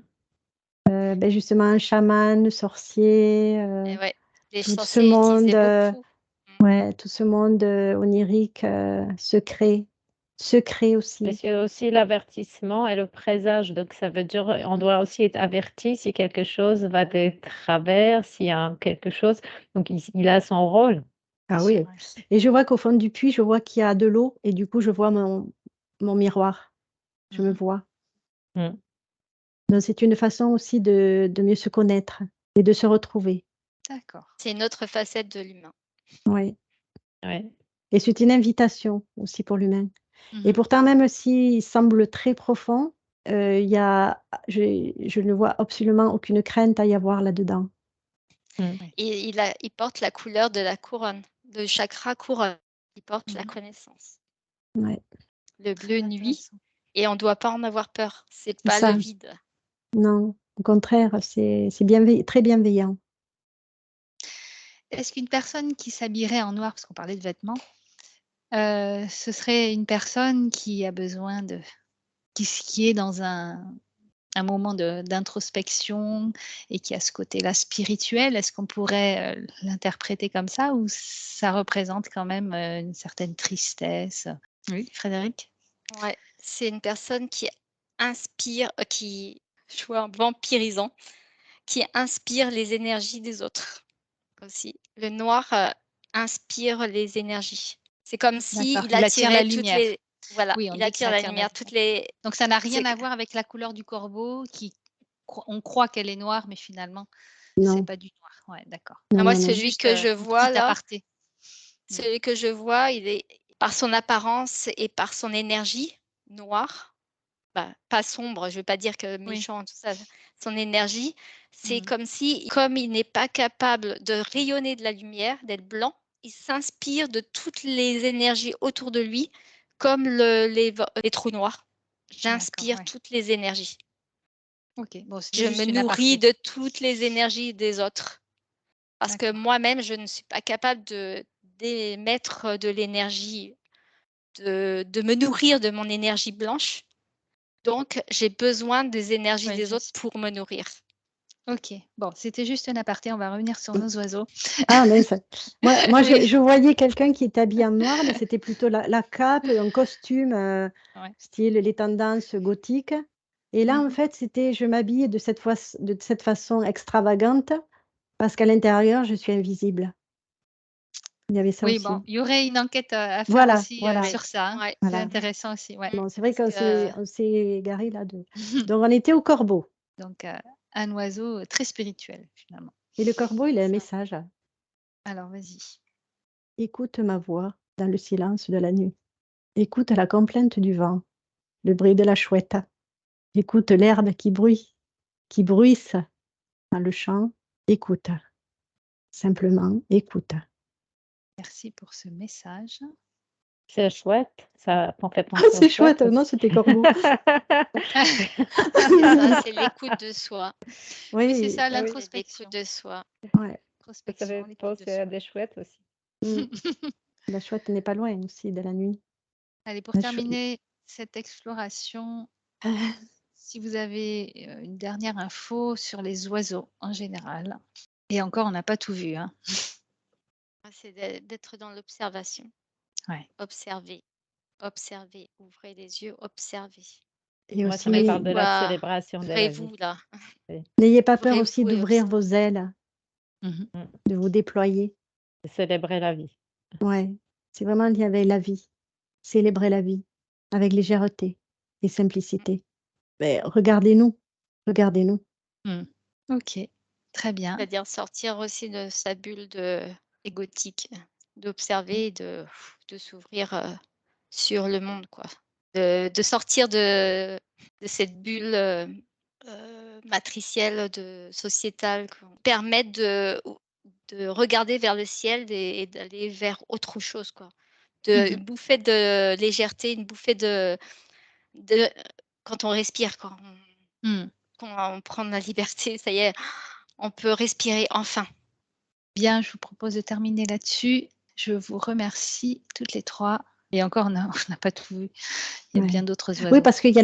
Ben justement, un chaman, sorcier, Et ouais, les tout ce sorciers monde, utilisaient beaucoup. ouais, tout ce monde onirique, secret, secret Mais aussi. c'est aussi l'avertissement et le présage. Donc, ça veut dire on doit aussi être averti si quelque chose va de travers, s'il y a quelque chose. Donc, il a son rôle. Ah oui. Ouais. Et je vois qu'au fond du puits, je vois qu'il y a de l'eau et du coup, je vois mon miroir. Je me Mhm. vois. Mm. Donc, c'est une façon aussi de mieux se connaître et de se retrouver. D'accord. C'est une autre facette de l'humain. Oui. Ouais. Et c'est une invitation aussi pour l'humain. Et Mhm. pourtant, même s'il semble très profond, il y a, je ne vois absolument aucune crainte à y avoir là-dedans. Mm. Et il porte la couleur de la couronne, le chakra couronne. Il porte la Mhm. connaissance. Ouais, Le bleu nuit Intéressant. et on ne doit pas en avoir peur. C'est c'est pas ça. le vide. Non, au contraire, c'est très bienveillant. Est-ce qu'une personne qui s'habillerait en noir, parce qu'on parlait de vêtements, ce serait une personne qui a besoin qui est dans un moment d'introspection et qui a ce côté-là spirituel? Est-ce qu'on pourrait, l'interpréter comme ça ou ça représente quand même, une certaine tristesse? Oui, Frédéric? Ouais, c'est une personne qui inspire, je vois un vampirisant, qui inspire les énergies des autres aussi. Le noir, inspire les énergies. C'est comme D'accord, s'il il attire la attirait toutes lumière. les voilà, Oui, on il dit que ça attire la attire la lumière, toutes lumière. les Donc ça n'a rien c'est à voir avec la couleur du corbeau on croit qu'elle est noire, mais finalement, c'est Non, pas du noir. Ouais, d'accord. ah non, moi non, non. C'est celui juste, que je un vois petit là, aparté. celui que je vois, il est par son apparence et par son énergie noire, bah, pas sombre, je veux pas dire que Oui. méchant, tout ça, son énergie, c'est Mmh. comme il n'est pas capable de rayonner de la lumière, d'être blanc, il s'inspire de toutes les énergies autour de lui, comme les trous noirs. D'accord, J'inspire ouais. toutes les énergies. OK. Bon, c'était Je juste me une nourris aparté. de toutes les énergies des autres. Parce que D'accord. moi-même, je ne suis pas capable d'émettre de l'énergie, de me nourrir de mon énergie blanche. Donc, j'ai besoin des énergies Oui, des bien autres sûr. pour me nourrir. OK. Bon, c'était juste une aparté, on va revenir sur nos oiseaux. Ah, mais moi Oui. je voyais quelqu'un qui était habillé en noir, mais c'était plutôt la cape, un costume, Ouais. style les tendances gothiques. Et là, en Mmh. fait, c'était je m'habillais de cette façon extravagante parce qu'à l'intérieur, je suis invisible. Il y avait ça Oui, bon, aussi. il y aurait une enquête, à faire Voilà, aussi, voilà, Oui, sur ça, hein. ouais. C'est voilà. intéressant aussi, ouais. Bon, c'est vrai Parce que on s'est égaré là de donc on était au corbeau Donc, un oiseau, très spirituel finalement. et le corbeau, il a un ça message: Alors vas-y. «Écoute ma voix dans le silence de la nuit. Écoute la complainte du vent, le bruit de la chouette. Écoute l'herbe qui bruisse dans le champ. Écoute, simplement écoute.» Merci pour ce message. C'est chouette, ça a complètement Ah, c'est chouette, chouette non, aussi. c'était corbeau. c'est ça, c'est l'écoute de soi. Oui, c'est Oui, ça C'est l'introspection. l'écoute de soi. ouais. Ça Introspection, fait l'écoute de penser à soi. des chouettes aussi. Mmh. La chouette n'est pas loin aussi de la nuit. Allez, pour La chou terminer cette exploration, si vous avez, une dernière info sur les oiseaux en général et encore on n'a pas tout vu, hein. C'est d'être dans l'observation. Ouais. Observer, observer, ouvrez les yeux, observez. et Moi, ça aussi me Ouvrez-vous parle de la célébration de la vie. ouvrez-vous là, Oui. n'ayez pas peur aussi ouvrez-vous et d'ouvrir vos observez. ailes, Mmh. Mmh. de vous déployer. Célébrer la vie. Ouais, c'est vraiment lié avec la vie. Célébrer la vie avec légèreté et simplicité. Mais regardez-nous, regardez-nous. Mmh. OK, très bien. C'est-à-dire sortir aussi de sa bulle égotique, d'observer et de s'ouvrir, sur le monde quoi. De sortir de cette bulle, matricielle sociétale qu'on permettre de regarder vers le ciel et d'aller vers autre chose quoi. Mmh. Une bouffée de légèreté, une bouffée de quand on respire, Mmh. quand on prend la liberté, ça y est, on peut respirer enfin. Bien, je vous propose de terminer là-dessus. Je vous remercie toutes les 3 et encore on n'a pas tout vu. Il y a Ouais. bien d'autres Oui, oiseaux. parce qu'il y a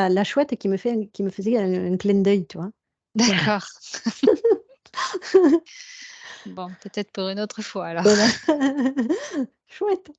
la chouette qui me faisait un clin d'œil, tu vois? Voilà. D'accord. Bon, peut-être pour une autre fois alors. Voilà. Chouette.